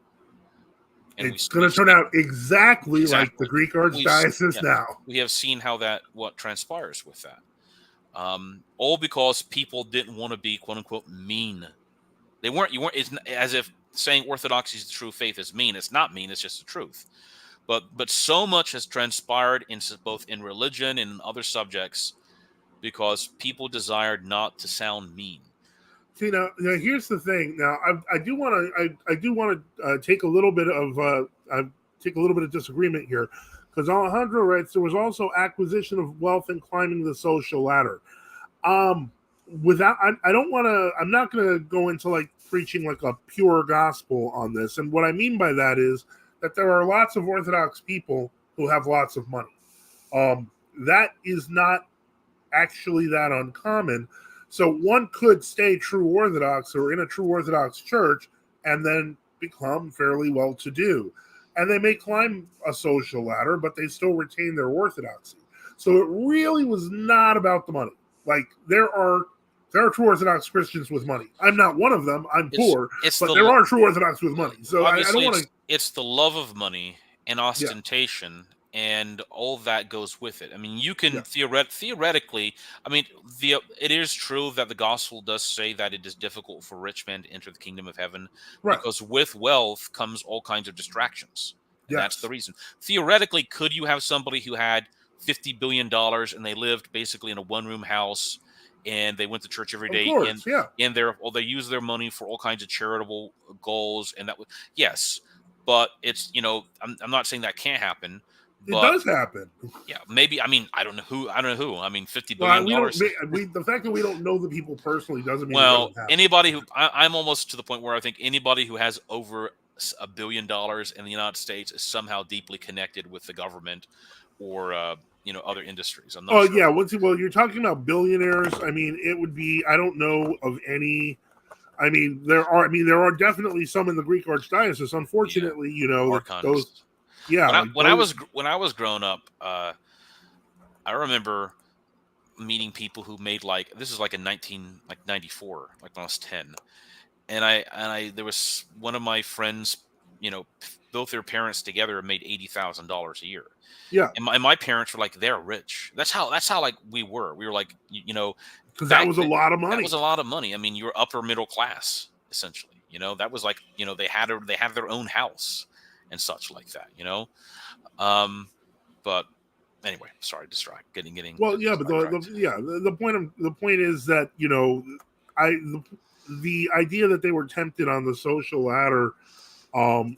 And
It's going to turn out exactly like the Greek Archdiocese now.
We have seen what transpires with that. All because people didn't want to be quote unquote mean. They weren't. You weren't. It's as if saying orthodoxy is the true faith is mean. It's not mean. It's just the truth. But so much has transpired both in religion and in other subjects because people desired not to sound mean.
See, now here's the thing. Now I do want to take a little bit of disagreement here, because Alejandro writes there was also acquisition of wealth and climbing the social ladder. I'm not going to go into like preaching like a pure gospel on this, and what I mean by that is that there are lots of Orthodox people who have lots of money. That is not actually that uncommon. So one could stay true Orthodox or in a true Orthodox church and then become fairly well-to-do. And they may climb a social ladder, but they still retain their orthodoxy. So it really was not about the money. Like there are true Orthodox Christians with money. I'm not one of them. I'm poor, but there are true Orthodox with money. So I don't want to.
It's the love of money and ostentation. Yeah. And all that goes with it. I mean, you can theoretically. I mean, it is true that the gospel does say that it is difficult for rich men to enter the kingdom of heaven, because with wealth comes all kinds of distractions. And that's the reason. Theoretically, could you have somebody who had $50 billion and they lived basically in a one-room house and they went to church every day, and they use their money for all kinds of charitable goals, and that would but it's I'm not saying that can't happen.
It does happen.
Yeah, maybe. I mean, I don't know who. I mean, $50 billion.
The fact that we don't know the people personally doesn't mean.
Well, anybody who I'm almost to the point where I think anybody who has over $1 billion in the United States is somehow deeply connected with the government or other industries. I'm not.
Yeah. Well, you're talking about billionaires. I mean, it would be. I don't know of any. I mean, there are definitely some in the Greek Archdiocese. Unfortunately, those. Yeah.
When I was growing up, I remember meeting people who made this is like in 1994, like when I was 10, and there was one of my friends, both their parents together made $80,000 a year.
Yeah.
And my parents were like, they're rich. That's how like we were. We were like,
because that was a lot of money.
That was a lot of money. I mean, you were upper middle class essentially. That was like, they had their own house and such like that, but anyway, sorry, getting.
Well, yeah, but the point is that the idea that they were tempted on the social ladder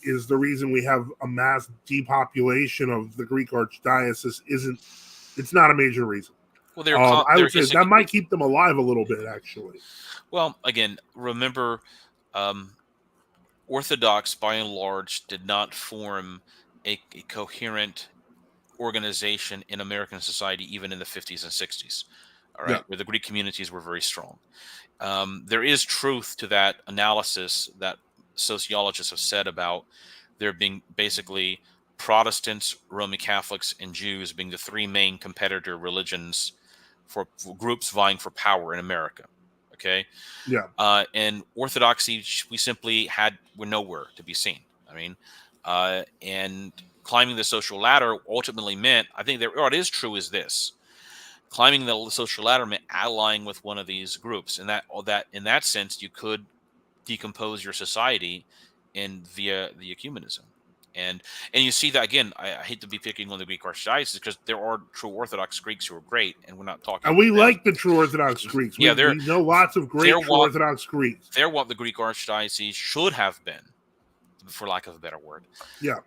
is the reason we have a mass depopulation of the Greek Archdiocese. It's not a major reason. Well, I would say that might keep them alive a little bit, actually.
Well, again, remember. Orthodox, by and large, did not form a coherent organization in American society, even in the 50s and 60s, all right, where the Greek communities were very strong. There is truth to that analysis that sociologists have said about there being basically Protestants, Roman Catholics, and Jews being the three main competitor religions for groups vying for power in America. Okay.
Yeah.
And Orthodoxy, were nowhere to be seen. I mean, and climbing the social ladder ultimately meant, I think what is true is this: climbing the social ladder meant allying with one of these groups, and that in that sense, you could decompose your society via the ecumenism. And you see that again. I hate to be picking on the Greek Archdiocese because there are true Orthodox Greeks who are great, and we're not talking.
And we like the true Orthodox Greeks. We know lots of great true Orthodox Greeks.
They're what the Greek Archdiocese should have been, for lack of a better word.
Yeah.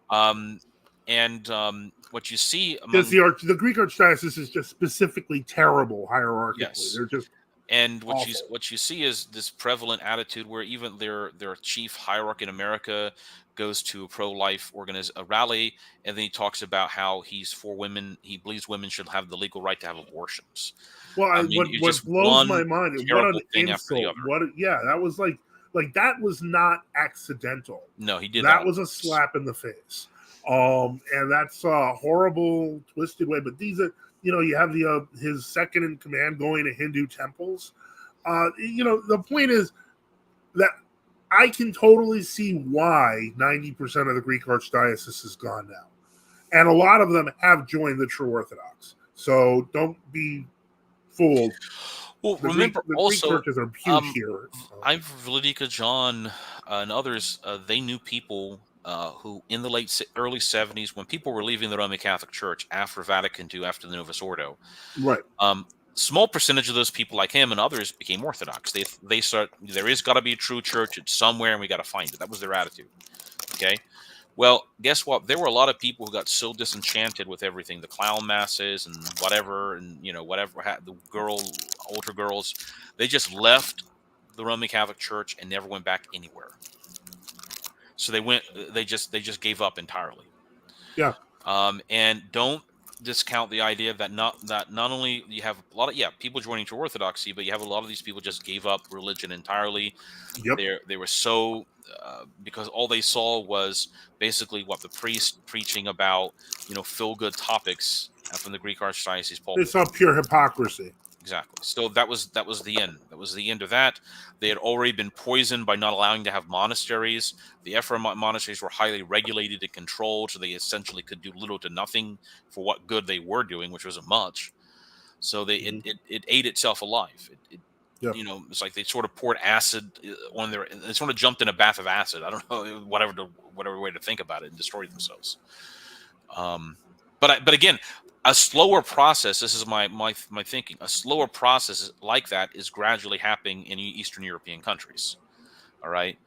What you see
the Greek Archdiocese is just specifically terrible hierarchically.
Yes.
They're just
And
Awful.
what you see is this prevalent attitude where even their chief hierarch in America goes to a pro-life a rally, and then he talks about how he's for women. He believes women should have the legal right to have abortions.
Well,
I mean, it's
what
just
blows my
one
mind, what an
terrible thing after the
insult!
other.
Yeah, that was that was not accidental.
No, he did
That
on
was a
purpose.
slap in the face. And that's a horrible, twisted way. But these are, you have the his second in command going to Hindu temples. The point is that I can totally see why 90% of the Greek Archdiocese has gone now. And a lot of them have joined the True Orthodox. So don't be fooled.
Well,
The
remember
Greek
also,
churches are huge here.
I've Vladika John and others. They knew people who, in the early '70s, when people were leaving the Roman Catholic Church after Vatican II, after the Novus Ordo,
Right.
small percentage of those people, like him and others, became Orthodox. They start, there is got to be a true church. It's somewhere, and we got to find it. That was their attitude. Okay. Well, guess what? There were a lot of people who got so disenchanted with everything, the clown masses and whatever, and whatever, the older girls, they just left the Roman Catholic Church and never went back anywhere. So they just gave up entirely.
Yeah.
And don't discount the idea that not only you have a lot of people joining to Orthodoxy, but you have a lot of these people just gave up religion entirely.
Yep.
They were so because all they saw was basically what the priest preaching about, feel good topics from the Greek Archdiocese pulpit.
They saw pure hypocrisy.
Exactly. So that was the end. That was the end of that. They had already been poisoned by not allowing to have monasteries. The Ephraimite monasteries were highly regulated and controlled, so they essentially could do little to nothing for what good they were doing, which wasn't much. So it ate itself alive.
Yep.
It's like they sort of poured acid on their. They sort of jumped in a bath of acid. I don't know, whatever way to think about it, and destroyed themselves. But again, a slower process. This is my thinking. A slower process like that is gradually happening in Eastern European countries. All right,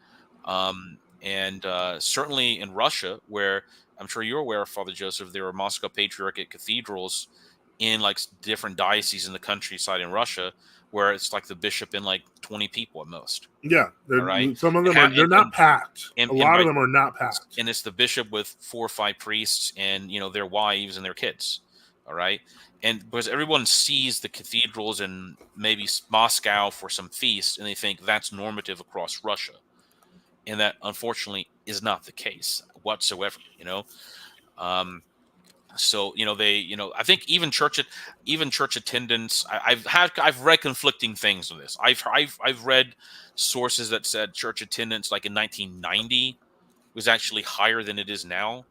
and certainly in Russia, where I'm sure you're aware, Father Joseph, there are Moscow Patriarchate cathedrals in like different dioceses in the countryside in Russia, where it's like the bishop and like 20 people at most.
Yeah,
right?
Some of them they're not packed. A lot of them are not packed.
And it's the bishop with 4 or 5 priests and their wives and their kids. All right. And because everyone sees the cathedrals in maybe Moscow for some feast, and they think that's normative across Russia. And that unfortunately is not the case whatsoever, So I think even church attendance. I've read conflicting things on this. I've read sources that said church attendance, like in 1990, was actually higher than it is now.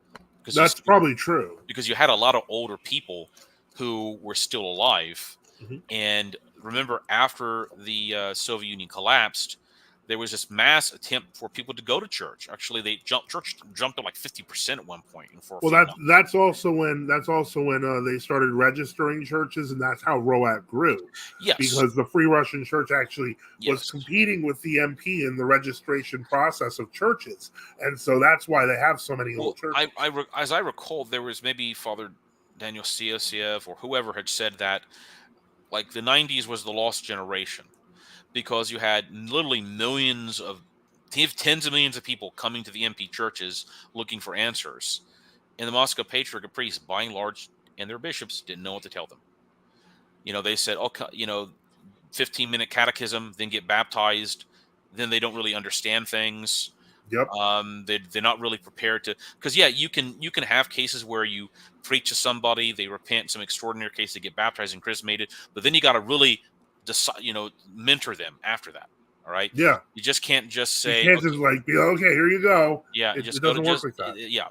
That's probably true,
because you had a lot of older people who were still alive.
Mm-hmm.
And remember, after the Soviet Union collapsed, there was this mass attempt for people to go to church. Actually, church jumped to like 50% at one point.
That's also when they started registering churches, and that's how ROAC grew.
Yes,
because the Free Russian Church actually was competing with the MP in the registration process of churches, and so that's why they have so many old churches.
As I recall, there was maybe Father Daniel Siosiev or whoever had said that, like, the 90s was the lost generation, because you had literally tens of millions of people coming to the MP churches looking for answers. And the Moscow Patriarchate priests, by and large, and their bishops didn't know what to tell them. They said, 15-minute catechism, then get baptized. Then they don't really understand things.
Yep.
They're not really prepared to, because you can have cases where you preach to somebody, they repent, some extraordinary case, they get baptized and chrismated, but then you got to really decide, mentor them after that. All right.
Yeah.
You just can't just say,
you can't just like be okay, here you go.
Yeah.
It doesn't work like that.
Yeah.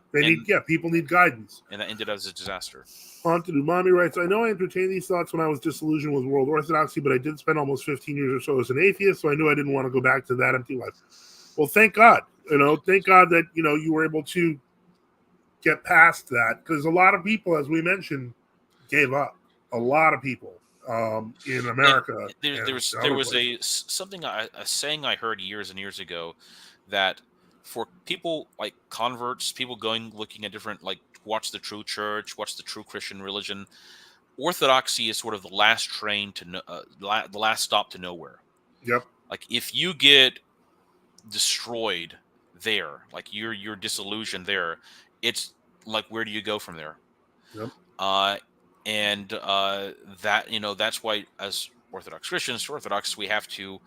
People need guidance.
And that ended as a disaster.
Mommy writes, I know I entertained these thoughts when I was disillusioned with world orthodoxy, but I did spend almost 15 years or so as an atheist, so I knew I didn't want to go back to that empty life. Well, thank God. Thank God that, you were able to get past that, because a lot of people, as we mentioned, gave up. A lot of people in America.
There was a saying I heard years and years ago, that for people like converts, people looking at different, like, watch the true church, watch the true Christian religion, orthodoxy is sort of the last train to the last stop to nowhere.
Yep.
Like if you get destroyed there, like you're disillusioned there, it's like where do you go from there?
Yep.
And that that's why as Orthodox Christians, Orthodox, we have to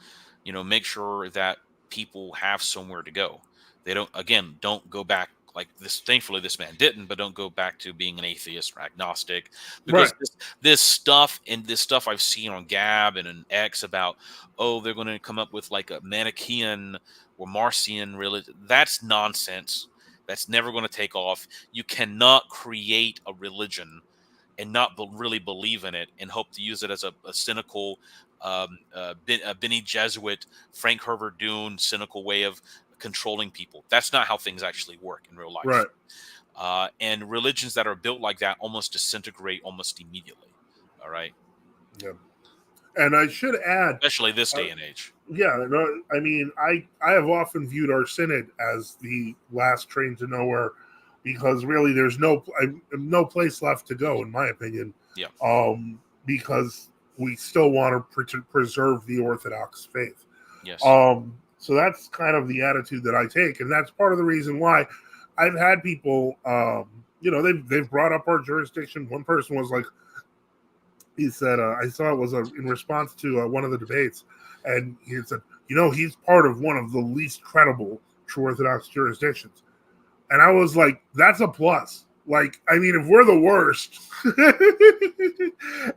make sure that people have somewhere to go. They don't go back like this. Thankfully, this man didn't, but don't go back to being an atheist or agnostic, because
Right.
this stuff I've seen on Gab and on X about, oh, they're going to come up with like a Manichaean or Marcion religion. That's nonsense. That's never going to take off. You cannot create a religion and not really believe in it and hope to use it as a cynical Benny Jesuit, Frank Herbert Dune cynical way of controlling people. That's not how things actually work in real life.
Right.
And religions that are built like that almost disintegrate almost immediately. All right.
Yeah. And I should add,
Especially this day and age.
yeah, no, I mean, I have often viewed our synod as the last train to nowhere, because really there's no place left to go, in my opinion.
Yeah.
Because we still want to preserve the Orthodox faith.
Yes.
So that's kind of the attitude that I take, and that's part of the reason why I've had people, they've brought up our jurisdiction. One person was like, he said, I saw it was in response to one of the debates, and he said, he's part of one of the least credible true Orthodox jurisdictions. And I was like, that's a plus. Like, I mean, if we're the worst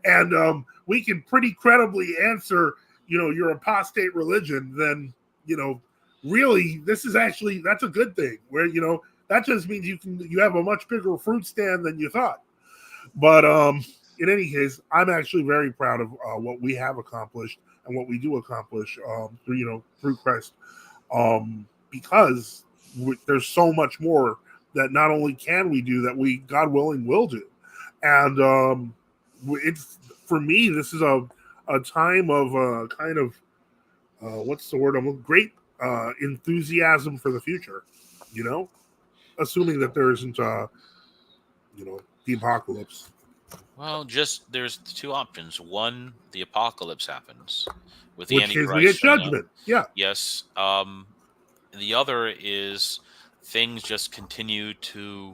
and we can pretty credibly answer, your apostate religion, then, really, that's a good thing, where, that just means you have a much bigger fruit stand than you thought. But in any case, I'm actually very proud of what we have accomplished and what we do accomplish through Christ, because there's so much more that not only can we do, that we, God willing, will do. And it's, for me, this is a time of kind of what's the word? Great enthusiasm for the future. Assuming that there isn't the apocalypse.
Well, there's two options. One, the apocalypse happens with the
Which
Antichrist.
is we get judgment. Yeah.
Yes. The other is things just continue to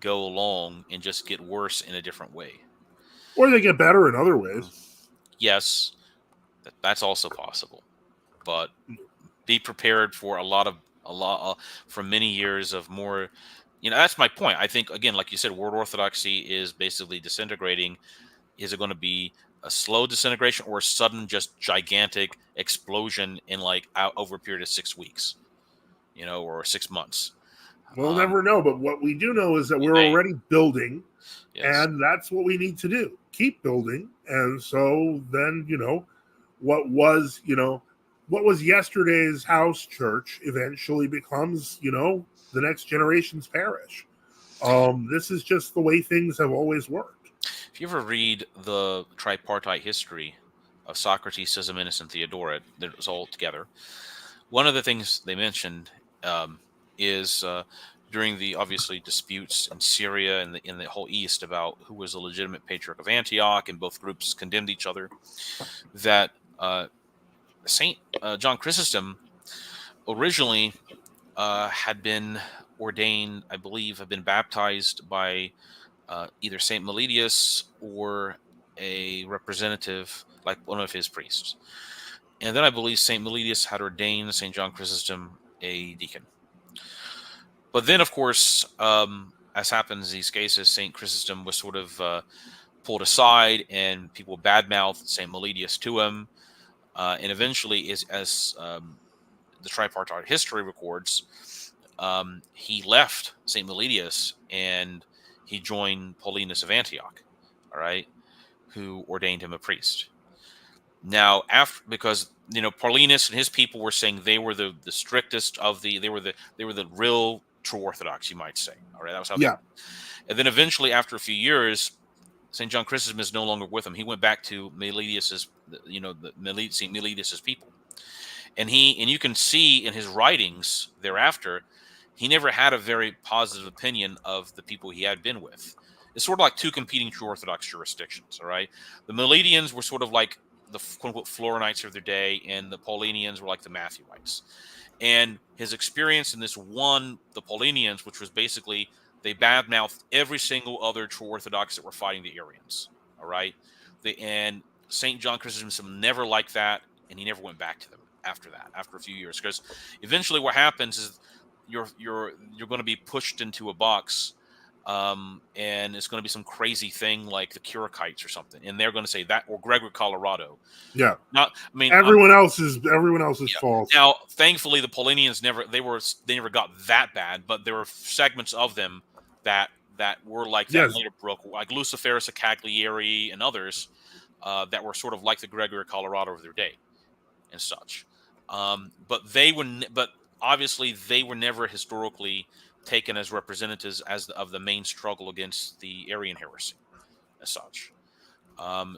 go along and just get worse in a different way.
Or they get better in other ways.
Yes, that's also possible. But be prepared for a lot for many years of more. That's my point. I think, again, like you said, world orthodoxy is basically disintegrating. Is it going to be a slow disintegration or a sudden, just gigantic explosion in over a period of 6 weeks, or 6 months?
We'll never know. But what we do know is that we're already building,
yes.
And that's what we need to do. Keep building. And so then, what was yesterday's house church eventually becomes, the next generation's parish. This is just the way things have always worked.
If you ever read the tripartite history of Socrates, Sisaminus, and Theodoret, that was all together, one of the things they mentioned is during the obviously disputes in Syria and in the whole East about who was a legitimate patriarch of Antioch, and both groups condemned each other, that Saint John Chrysostom originally had been ordained, I believe, had been baptized by either Saint Meletius or a representative, like one of his priests. And then I believe Saint Meletius had ordained Saint John Chrysostom a deacon. But then, of course, as happens in these cases, Saint Chrysostom was sort of pulled aside, and people badmouthed Saint Meletius to him. And eventually, as the tripartite history records, he left Saint Meletius and he joined Paulinus of Antioch, all right, who ordained him a priest. Now, because Paulinus and his people were saying they were the strictest of they were the real true Orthodox, you might say. All right, that was how.
Yeah.
And then eventually, after a few years, Saint John Chrysostom is no longer with him. He went back to Meletius's, Saint Meletius's people, and you can see in his writings thereafter, he never had a very positive opinion of the people he had been with. it's sort of like two competing true Orthodox jurisdictions. All right, the Meletians were sort of like the quote unquote Florinites of their day, and the Paulinians were like the Matthewites. And his experience in this one, the Paulinians, which was basically they badmouthed every single other true Orthodox that were fighting the Arians. All right, and St. John Chrysostom never liked that, and he never went back to them after that, after a few years, because eventually what happens is you're going to be pushed into a box, and it's going to be some crazy thing like the Curacites or something, and they're going to say that, or Gregor Colorado.
Yeah.
Not, I mean,
everyone else is
yeah.
false.
Now, thankfully, the Paulinians never got that bad, but there were segments of them that were like that.
Yes.
Later broke, like Luciferus of Cagliari and others that were sort of like the Gregor Colorado of their day and such. But obviously they were never historically taken as representatives of the main struggle against the Arian heresy as such.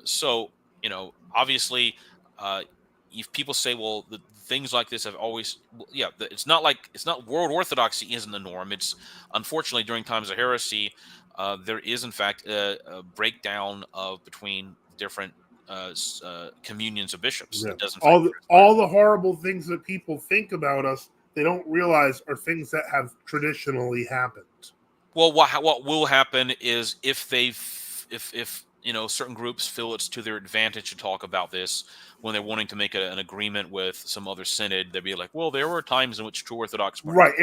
So, obviously, if people say, well, the things like this have always, it's not world orthodoxy isn't the norm. It's unfortunately during times of heresy, there is in fact a breakdown between different communions of bishops.
Yeah.
It doesn't
all the horrible things that people think about us, they don't realize are things that have traditionally happened.
Well, what will happen is if certain groups feel it's to their advantage to talk about this when they're wanting to make an agreement with some other synod, they'll be like, well, there were times in which true Orthodox were.
Right.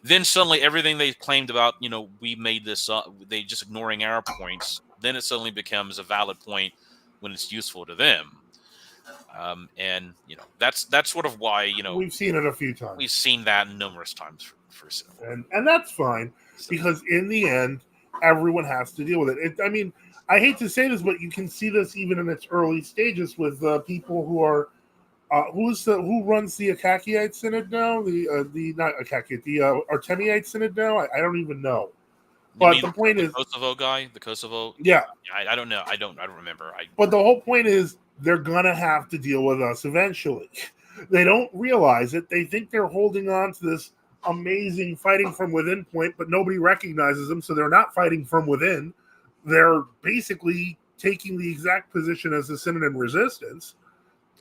Then suddenly everything they claimed about, we made this up, they just ignoring our points, then it suddenly becomes a valid point when it's useful to them. And that's sort of why
we've seen it a few times.
We've seen that numerous times for
and that's fine, because in the end, everyone has to deal with it. I mean, I hate to say this, but you can see this even in its early stages with people who are who runs the Akakiite Synod now? The not Akakiite, the Artemiite Synod now. I don't even know. But the point is,
Kosovo guy, the Kosovo.
Yeah,
I don't know. I don't remember.
But the whole point is, they're gonna have to deal with us eventually. They don't realize it. They think they're holding on to this amazing fighting from within point, but nobody recognizes them, so they're not fighting from within. They're basically taking the exact position as the synonym resistance,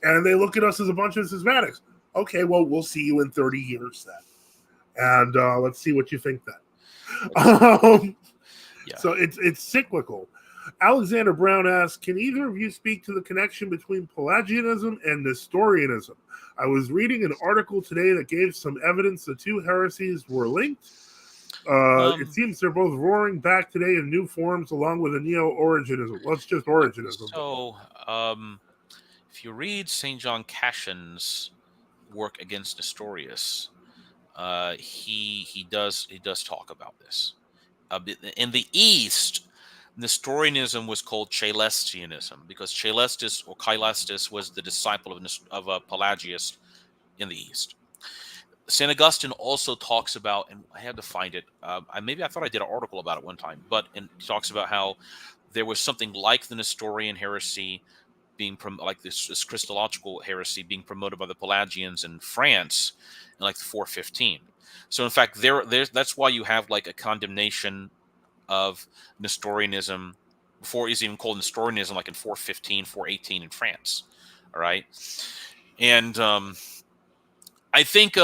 and they look at us as a bunch of schismatics. Okay, well, we'll see you in 30 years then, and let's see what you think then. So it's cyclical. Alexander Brown asks, can either of you speak to the connection between Pelagianism and Nestorianism? I was reading an article today that gave some evidence the two heresies were linked. It seems they're both roaring back today in new forms along with a neo-Origenism. Well, it's just Origenism.
So, if you read St. John Cassian's work against Nestorius, he does talk about this. In the East, Nestorianism was called Caelestianism because Caelestis or Caelestis was the disciple of Pelagius in the East. St. Augustine also talks about, and I had to find it. I thought I did an article about it one time, but he talks about how there was something like the Nestorian heresy being like this Christological heresy being promoted by the Pelagians in France in like the 415. So in fact, that's why you have like a condemnation of Nestorianism before it was even called Nestorianism, like in 415, 418 in France. All right, and I think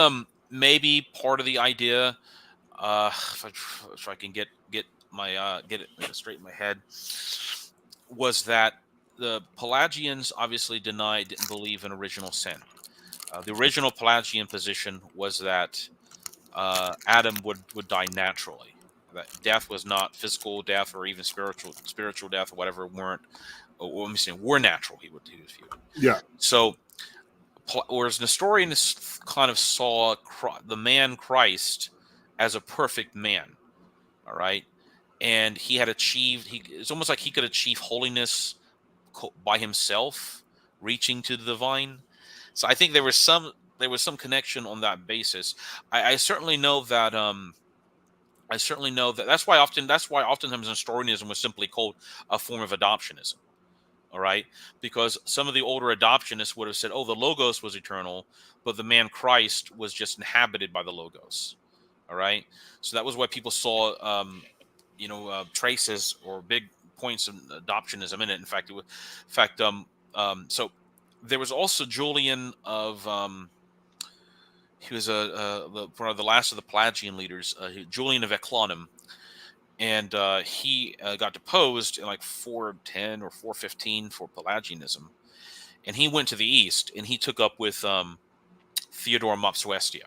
maybe part of the idea, if I can get it straight in my head, was that the Pelagians obviously didn't believe in original sin. The original Pelagian position was that Adam would die naturally. That death was not physical death or even spiritual death or whatever were natural. He would view.
Yeah.
So, whereas Nestorians kind of saw the man Christ as a perfect man, all right, and he had achieved. It's almost like he could achieve holiness by himself, reaching to the divine. So I think there was some connection on that basis. I certainly know that. That's why oftentimes Nestorianism was simply called a form of adoptionism. All right, because some of the older adoptionists would have said, "Oh, the Logos was eternal, but the man Christ was just inhabited by the Logos." All right, so that was why people saw traces or big points of adoptionism in it. In fact, so there was also Julian of he was one of the last of the Pelagian leaders, Julian of Eclanum, and he got deposed in like 410 or 415 for Pelagianism, and he went to the east and he took up with Theodore Mopsuestia,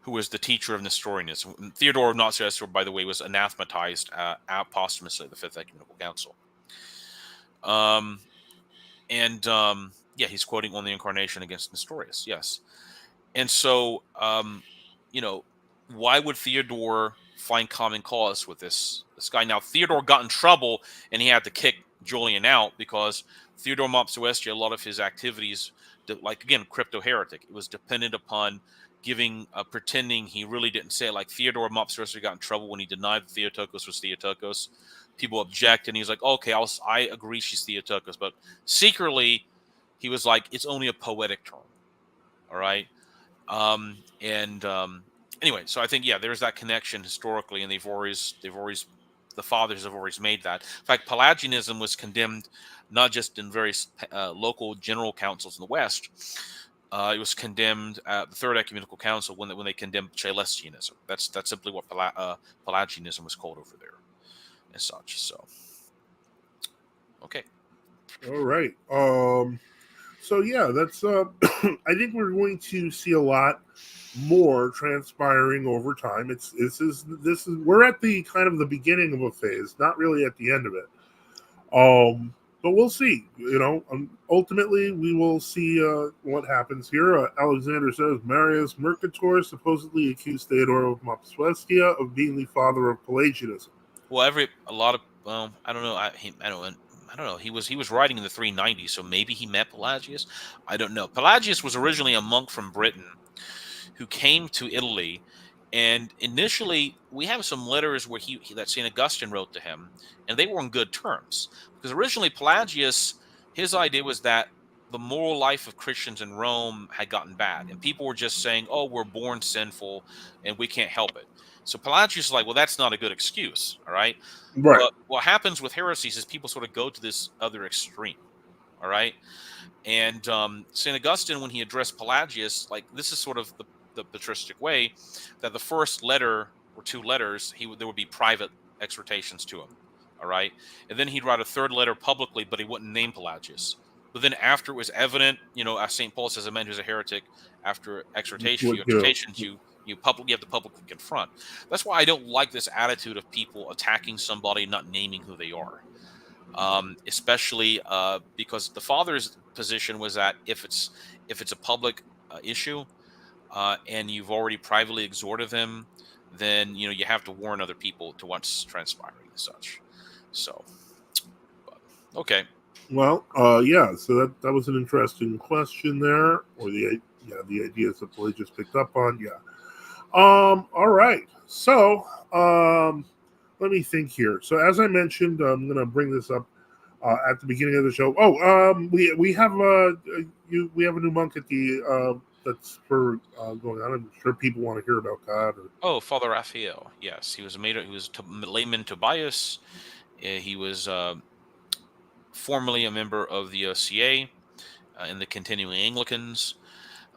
who was the teacher of Nestorianism. And Theodore of Mopsuestia, by the way, was anathematized posthumously at the Fifth Ecumenical Council. He's quoting on the Incarnation against Nestorius. Yes, and so why would Theodore find common cause with this guy? Now, Theodore got in trouble and he had to kick Julian out because Theodore Mopsuestia, a lot of his activities, like again, crypto heretic, it was dependent upon pretending he really didn't say it. Like Theodore Mopsuestia got in trouble when he denied that Theotokos was Theotokos. People object, and he's like, "Okay, I agree, she's Theotokos," but secretly, he was like, "It's only a poetic term." All right, anyway, so I think there's that connection historically, and the fathers have always made that. In fact, Pelagianism was condemned not just in various local general councils in the West. It was condemned at the Third Ecumenical Council when they condemned Caelestianism. That's simply what Pelagianism was called over there, and such. So, okay.
All right. So yeah, that's. I think we're going to see a lot more transpiring over time. This is we're at the kind of the beginning of a phase, not really at the end of it. But we'll see. Ultimately, we will see what happens here. Alexander says Marius Mercator supposedly accused Theodore of Mopsuestia of being the father of Pelagianism.
Well, I don't know. I don't know. He was writing in the 390s, so maybe he met Pelagius. I don't know. Pelagius was originally a monk from Britain who came to Italy, and initially we have some letters where that St. Augustine wrote to him, and they were on good terms. Because originally Pelagius, his idea was that the moral life of Christians in Rome had gotten bad, and people were just saying, "Oh, we're born sinful, and we can't help it." So Pelagius is like, "Well, that's not a good excuse, all right?"
Right.
But what happens with heresies is people sort of go to this other extreme, all right? And St. Augustine, when he addressed Pelagius, like this is sort of the patristic way, that the first letter or two letters, there would be private exhortations to him. All right. And then he'd write a third letter publicly, but he wouldn't name Pelagius. But then after it was evident, as St. Paul says, a man who's a heretic, after exhortations, you have to publicly confront. That's why I don't like this attitude of people attacking somebody, not naming who they are. Especially because the father's position was that if it's a public issue and you've already privately exhorted them, then you have to warn other people to what's transpiring and such. So, okay.
Well, yeah. So that was an interesting question there, or the ideas that Pelagius picked up on. Yeah. All right. So, let me think here. So, as I mentioned, I'm going to bring this up at the beginning of the show. We have we have a new monk at the that's for going on. I'm sure people want to hear about that.
Father Raphael. Yes, he was layman Tobias. He was formerly a member of the OCA in the Continuing Anglicans.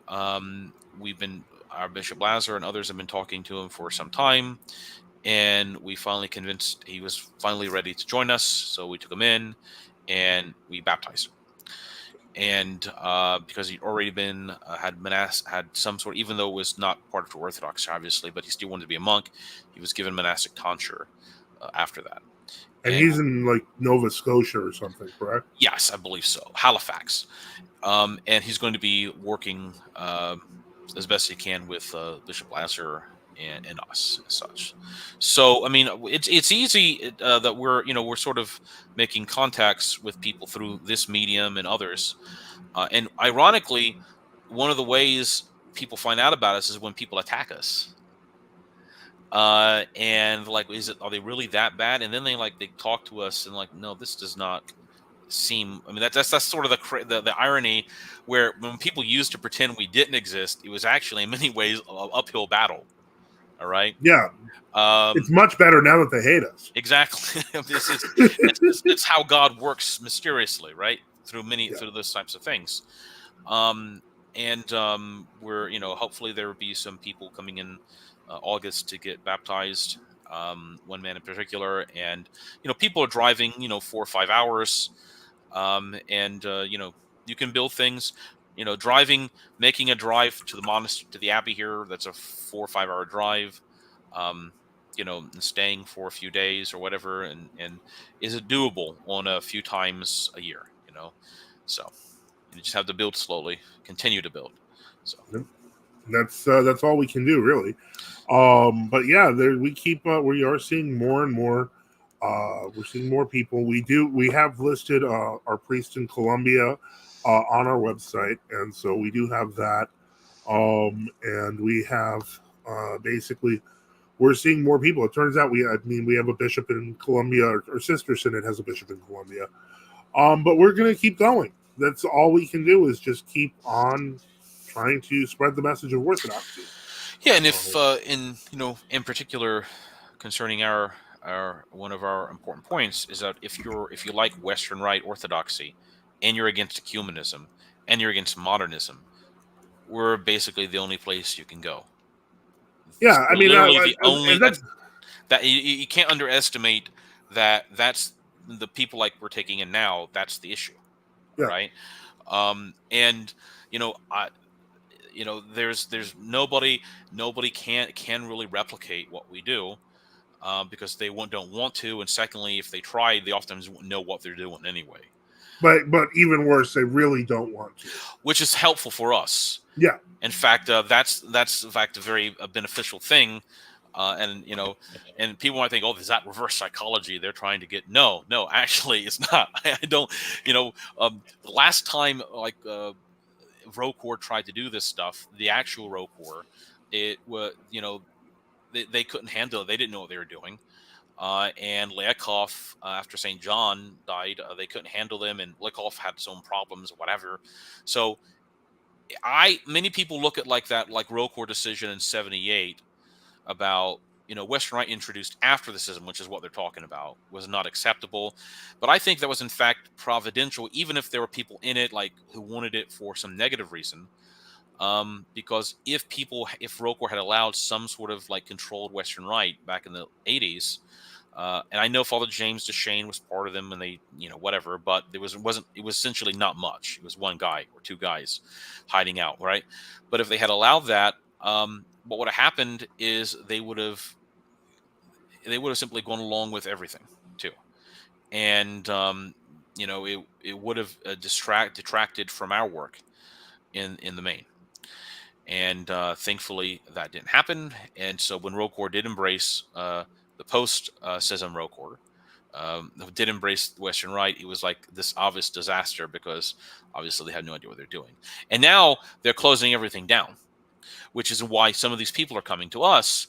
Our Bishop Lazar and others have been talking to him for some time, and we finally convinced he was finally ready to join us. So we took him in, and we baptized him. And because he'd already had some sort, even though it was not part of Orthodoxy, obviously, but he still wanted to be a monk, he was given monastic tonsure after that.
And he's in like Nova Scotia or something, correct?
Yes, I believe so. Halifax. And he's going to be working as best he can with Bishop Lazar and us and such. So, I mean, it's easy that we're sort of making contacts with people through this medium and others. And ironically, one of the ways people find out about us is when people attack us. And like, are they really that bad? And then they talk to us and like, no, this does not seem. I mean, that's sort of the irony, where when people used to pretend we didn't exist, it was actually in many ways an uphill battle. All right.
Yeah, it's much better now that they hate us.
Exactly. It's how God works mysteriously, right? Through through those types of things. We're, hopefully there will be some people coming in August to get baptized. One man in particular, and people are driving 4 or 5 hours, you can build things. Driving, making a drive to the monastery, to the abbey here, that's a 4 or 5 hour drive. Um, and staying for a few days or whatever, and is it doable on a few times a year? So you just have to build slowly, continue to build. So
that's all we can do, really. But yeah, we are seeing more and more. We're seeing more people. We have listed our priest in Colombia on our website, and so we do have that. And we have basically, we're seeing more people. It turns out we have a bishop in Colombia. Our sister synod has a bishop in Colombia. But we're going to keep going. That's all we can do, is just keep on trying to spread the message of Orthodoxy.
Yeah, and if in particular, concerning our one of our important points is that if you like Western Rite Orthodoxy, and you're against ecumenism, and you're against modernism, we're basically the only place you can go.
Yeah, I mean,
literally the only
that
you can't underestimate that. That's the people like we're taking in now. That's the issue,
Yeah.
right? There's nobody can really replicate what we do, because they don't want to, and secondly, if they try, they often won't know what they're doing anyway.
But even worse, they really don't want to,
which is helpful for us.
Yeah.
In fact, that's in fact a very beneficial thing. And people might think, oh, is that reverse psychology? They're trying to get no, actually, it's not. I don't. The last time ROCOR tried to do this stuff, the actual ROCOR, it was they couldn't handle it. They didn't know what they were doing. And Lyakov, after St. John died, they couldn't handle them, and Lyakov had his own problems, whatever. So many people look at like ROCOR decision in 78 about, Western Rite introduced after the schism, which is what they're talking about, was not acceptable. But I think that was in fact providential, even if there were people in it who wanted it for some negative reason. Because if ROCOR had allowed some sort of controlled Western Rite back in the 80s, and I know Father James DeShane was part of them, and they, whatever, but it was essentially not much. It was one guy or two guys hiding out, right? But if they had allowed that, what would have happened is they would have simply gone along with everything too, and it would have detracted from our work in the main. And thankfully that didn't happen. And so when ROCOR did embrace the post-schism ROCOR, did embrace the Western Rite, it was like this obvious disaster, because obviously they had no idea what they're doing. And now they're closing everything down, which is why some of these people are coming to us,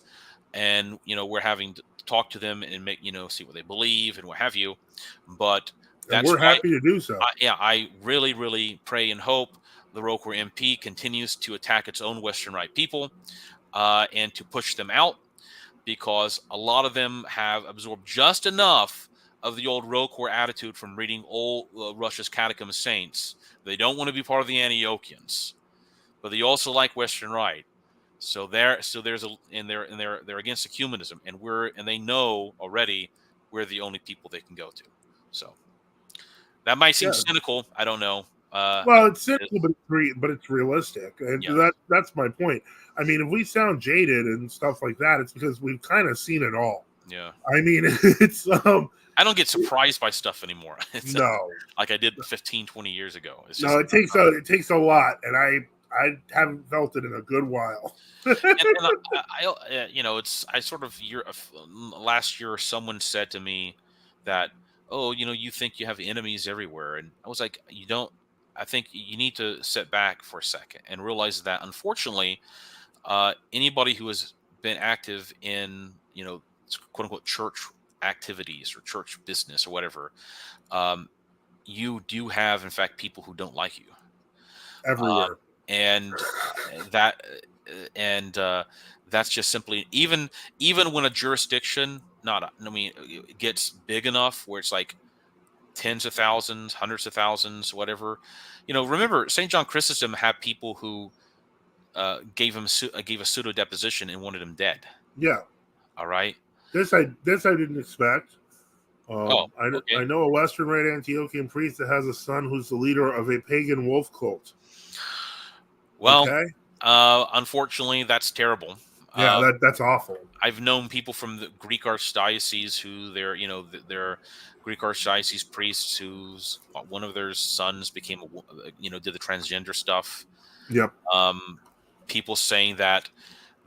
and we're having to talk to them and make see what they believe and what have you. But that's
we're happy to do so.
I really, really pray and hope the ROCOR MP continues to attack its own Western Rite people, and to push them out, because a lot of them have absorbed just enough of the old ROCOR attitude from reading old Russia's Catechism of Saints. They don't want to be part of the Antiochians, but they also like Western Rite. So they're against ecumenism, and they know already we're the only people they can go to. So that might seem cynical. I don't know.
Well, it's simple, but it's realistic, and that's my point. I mean, if we sound jaded and stuff like that, it's because we've kind of seen it all.
Yeah.
I mean, it's
I don't get surprised by stuff anymore.
No,
like I did 15, 20 years ago. It's
just, it takes a lot, and I haven't felt it in a good while.
Last year someone said to me that, oh, you think you have enemies everywhere, and I was like, you don't. I think you need to sit back for a second and realize that, unfortunately, anybody who has been active in, quote unquote, church activities or church business or whatever, you do have, in fact, people who don't like you
everywhere.
And that and that's just simply even when a jurisdiction gets big enough where it's like tens of thousands, hundreds of thousands, whatever. Remember St. John Chrysostom had people who gave a pseudo deposition and wanted him dead.
Yeah,
All right.
this I didn't expect.
Oh, okay.
I know a Western Rite Antiochian priest that has a son who's the leader of a pagan wolf cult.
Well,
Okay?
unfortunately, that's terrible.
Yeah, that's awful.
I've known people from the Greek Archdiocese who they're Greek Archdiocese priests whose one of their sons became did the transgender stuff.
Yep.
People saying that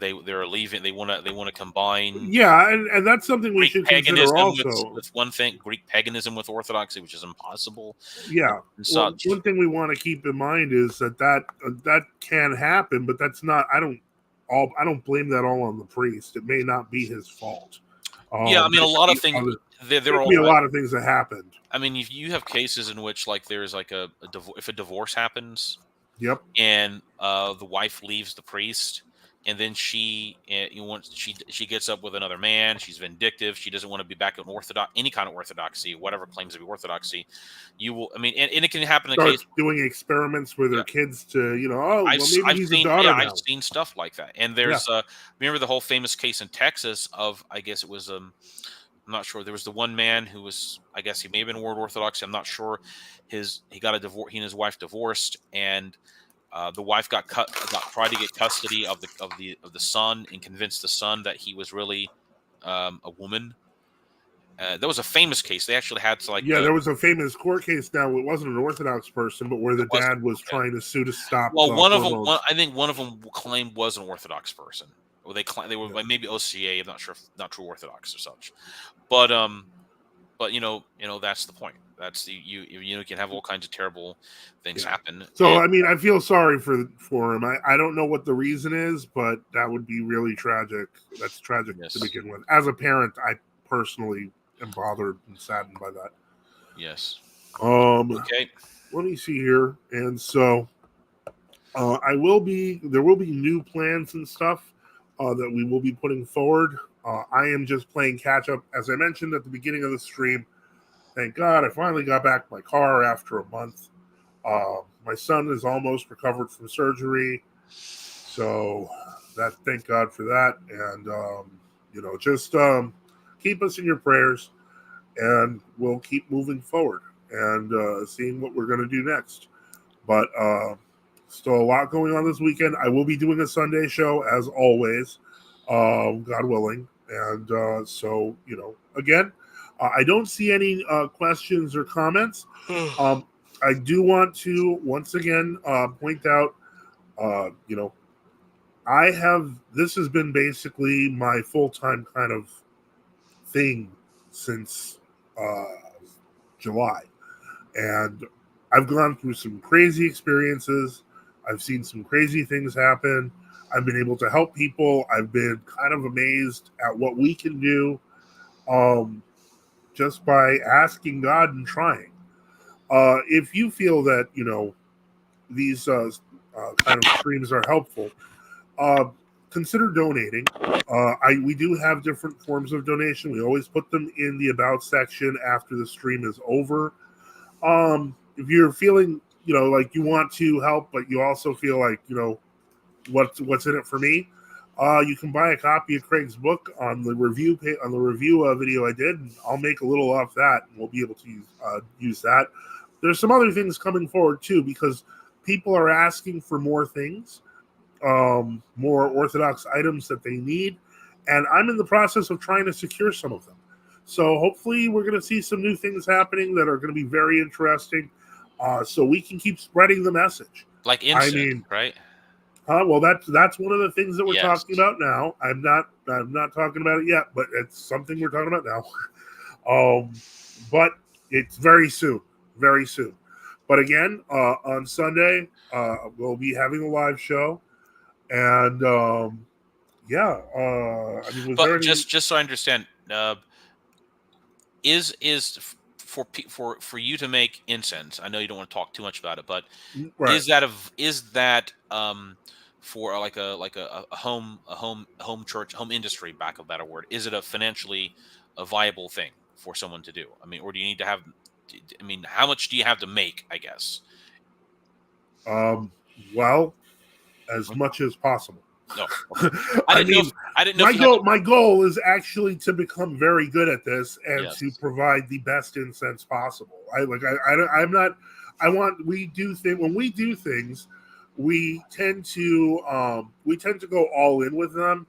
they're leaving. They want to combine.
Yeah, and that's something we
Greek
should
paganism
consider also.
with one thing, Greek paganism with Orthodoxy, which is impossible.
Yeah.
And
Well,
such.
one thing we want to keep in mind is that can happen, but that's not. I don't blame that all on the priest. It may not be his fault.
Yeah, I mean, a lot of things. There
There'll be a lot of things that happened.
I mean, if you have cases in which like there's like if a divorce happens,
Yep.
and the wife leaves the priest, and then she gets up with another man. She's vindictive. She doesn't want to be back in any kind of orthodoxy, whatever claims to be orthodoxy. You will. I mean, and it can happen in a case
doing experiments with their kids to, maybe he's a daughter now.
I've seen stuff like that. And there's remember the whole famous case in Texas of, I guess it was I'm not sure. There was the one man who was, I guess he may have been World Orthodox. I'm not sure. He got a divorce. He and his wife divorced, and the wife tried to get custody of the son and convinced the son that he was really a woman. That was a famous case. They actually had to
there was a famous court case. Now it wasn't an Orthodox person, but where the dad was trying to sue to stop.
Well, I think one of them claimed was an Orthodox person. Well, they were like maybe OCA. I'm not sure, not true Orthodox or such. But that's the point. That's you can have all kinds of terrible things happen.
So I mean, I feel sorry for him. I don't know what the reason is, but that would be really tragic. That's tragic to begin with. As a parent, I personally am bothered and saddened by that.
Yes.
Okay. Let me see here, and so there will be new plans and stuff that we will be putting forward. I am just playing catch up, as I mentioned at the beginning of the stream. Thank God I finally got back my car after a month. My son is almost recovered from surgery. So thank God for that. And, just keep us in your prayers, and we'll keep moving forward and seeing what we're going to do next. But still a lot going on this weekend. I will be doing a Sunday show as always, God willing. And so, again, I don't see any questions or comments. I do want to once again point out, this has been basically my full-time kind of thing since July. And I've gone through some crazy experiences. I've seen some crazy things happen. I've been able to help people. I've been kind of amazed at what we can do. Just by asking God and trying. If you feel that, these kind of streams are helpful, consider donating. We do have different forms of donation. We always put them in the About section after the stream is over. If you're feeling, like you want to help, but you also feel like, what's in it for me, you can buy a copy of Craig's book on the review video I did, and I'll make a little off that, and we'll be able to use that. There's some other things coming forward too, because people are asking for more things, more Orthodox items that they need, and I'm in the process of trying to secure some of them. So hopefully we're going to see some new things happening that are going to be very interesting, so we can keep spreading the message.
Like incense, right?
Well, that's one of the things that we're talking about now. I'm not talking about it yet, but it's something we're talking about now. But it's very soon. But again, on Sunday, we'll be having a live show, and
just so I understand, is for you to make incense? I know you don't want to talk too much about it, but right. is that for a home church, home industry, back of a better word? Is it a financially a viable thing for someone to do? I mean, or do you need to have? I mean, how much do you have to make? I guess.
Well, as much as possible.
No, okay.
I mean,
I didn't know if you had to,
my goal is actually to become very good at this and
yes.
to provide the best incense possible. I'm not. I want we do thing when we do things, we tend to go all in with them.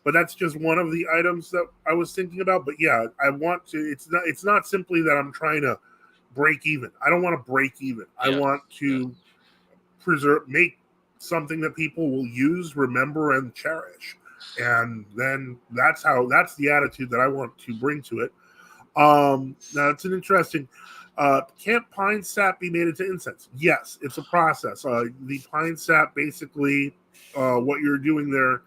But that's just one of the items that I was thinking about. But yeah, I want to. It's not simply that I'm trying to break even. I don't want to break even. I
Yeah.
want to make something that people will use, remember, and cherish. And then that's the attitude that I want to bring to it. Now it's an interesting. Can't pine sap be made into incense? Yes, it's a process. The pine sap, basically, what you're doing there,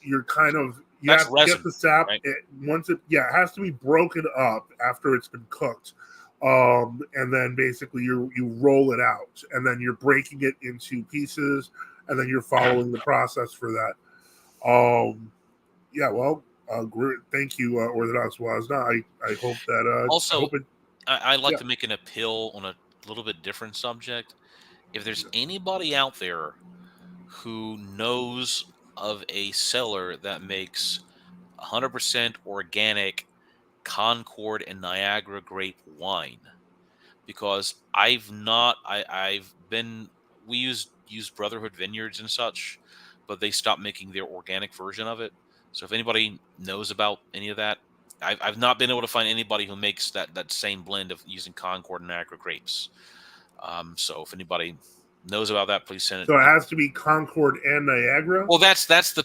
you're kind of you
That's
have to
resin,
get the sap.
right?
It has to be broken up after it's been cooked. And then basically you roll it out, and then you're breaking it into pieces, and then you're following the process for that. Yeah, well, thank you, Orthodox Wazna. I hope that.
Also,
I hope it,
I'd like
yeah.
to make an appeal on a little bit different subject. If there's anybody out there who knows of a seller that makes 100% organic Concord and Niagara grape wine, because I've not, I've been, we used Brotherhood Vineyards and such, but they stopped making their organic version of it. So if anybody knows about any of that, I've not been able to find anybody who makes that same blend of using Concord and Niagara grapes. So if anybody knows about that, please send it.
So it has to be Concord and Niagara.
Well, that's the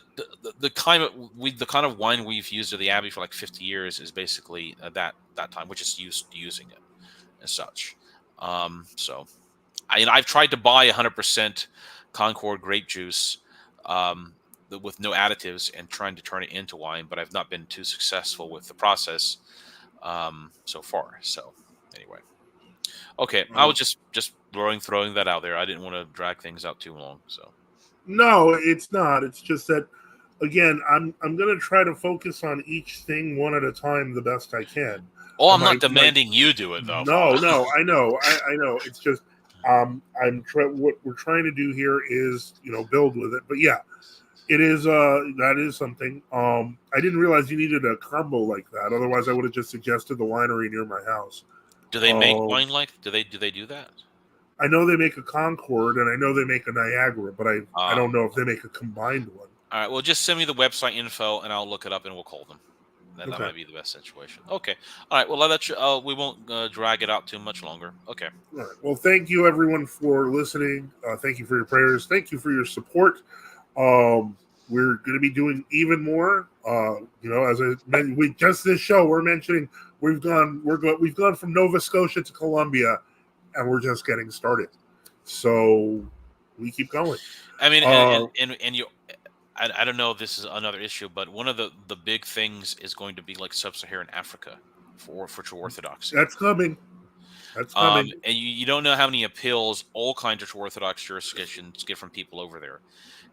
kind of wine we've used at the Abbey for like 50 years is basically that time, which is using it as such. So I've tried to buy 100% Concord grape juice with no additives and trying to turn it into wine, but I've not been too successful with the process so far. So anyway, okay, I was just throwing that out there. I didn't want to drag things out too long. So
No, it's not. It's just that, again, I'm going to try to focus on each thing one at a time the best I can.
oh, I'm not demanding you do it though.
No, I know. I know. It's just what we're trying to do here is, build with it. But yeah, it is that is something. I didn't realize you needed a combo like that. Otherwise, I would have just suggested the winery near my house.
Do they make wine like? Do they do that?
I know they make a Concord and I know they make a Niagara, but I don't know if they make a combined one.
All right. Well, just send me the website info and I'll look it up and we'll call them. That might be the best situation. Okay. All right. Well, I'll let you. We won't drag it out too much longer. Okay.
All right. Well, thank you everyone for listening. Thank you for your prayers. Thank you for your support. We're going to be doing even more. As I mentioned, this show we're mentioning we've gone from Nova Scotia to Columbia, and we're just getting started. So we keep going.
I mean, and you. I don't know if this is another issue, but one of the big things is going to be like sub-Saharan Africa for true Orthodoxy.
That's coming. And
you don't know how many appeals all kinds of true Orthodox jurisdictions get from people over there.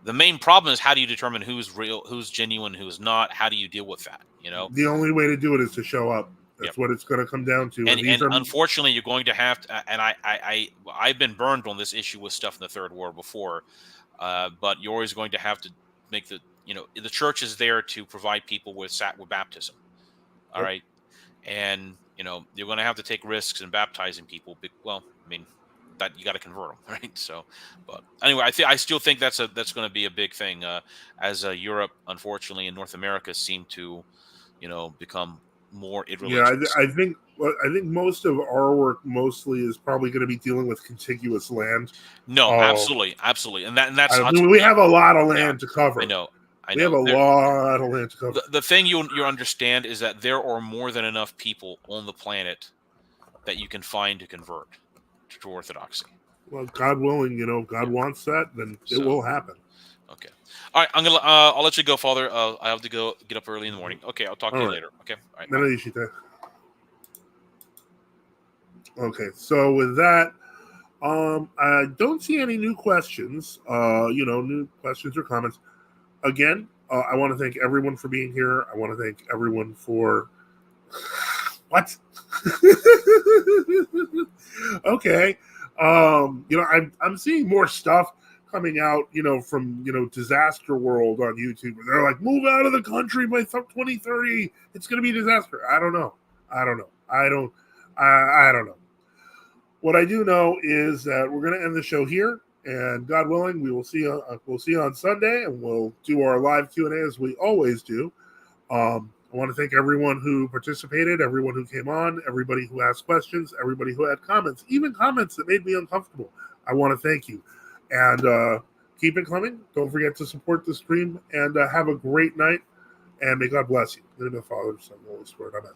The main problem is how do you determine who's real, who's genuine, who's not? How do you deal with that?
The only way to do it is to show up. That's what it's going to come down to.
And unfortunately, you're going to have to. And I've been burned on this issue with stuff in the Third War before, but you're always going to have to make the church is there to provide people with baptism. All right. And you're going to have to take risks in baptizing people. Well, I mean, that you got to convert them, right? So, but anyway, I still think that's going to be a big thing as Europe, unfortunately, and North America seem to become more irreligious.
Yeah, I think most of our work mostly is probably going to be dealing with contiguous land.
No, absolutely, and that's
we have a lot of land to cover.
I know.
We have a lot of land to cover.
The thing you understand is that there are more than enough people on the planet that you can find to convert to Orthodoxy.
Well, God willing, God wants that, then it will happen.
Okay. All right, I'll let you go, Father. I have to go get up early in the morning. Okay, I'll talk to you later. Okay. All right.
Okay, so with that, I don't see any new questions. New questions or comments. Again, I want to thank everyone for being here. I want to thank everyone for what? Okay. I'm seeing more stuff coming out, from Disaster World on YouTube. They're like, move out of the country by 2030. It's going to be a disaster. I don't know. I don't know. What I do know is that we're going to end the show here, and God willing, we'll see you on Sunday, and we'll do our live Q&A as we always do. I want to thank everyone who participated, everyone who came on, everybody who asked questions, everybody who had comments, even comments that made me uncomfortable. I want to thank you. And keep it coming. Don't forget to support the stream, and have a great night, and may God bless you. In the name of the Father, Son, and Holy Spirit. Amen.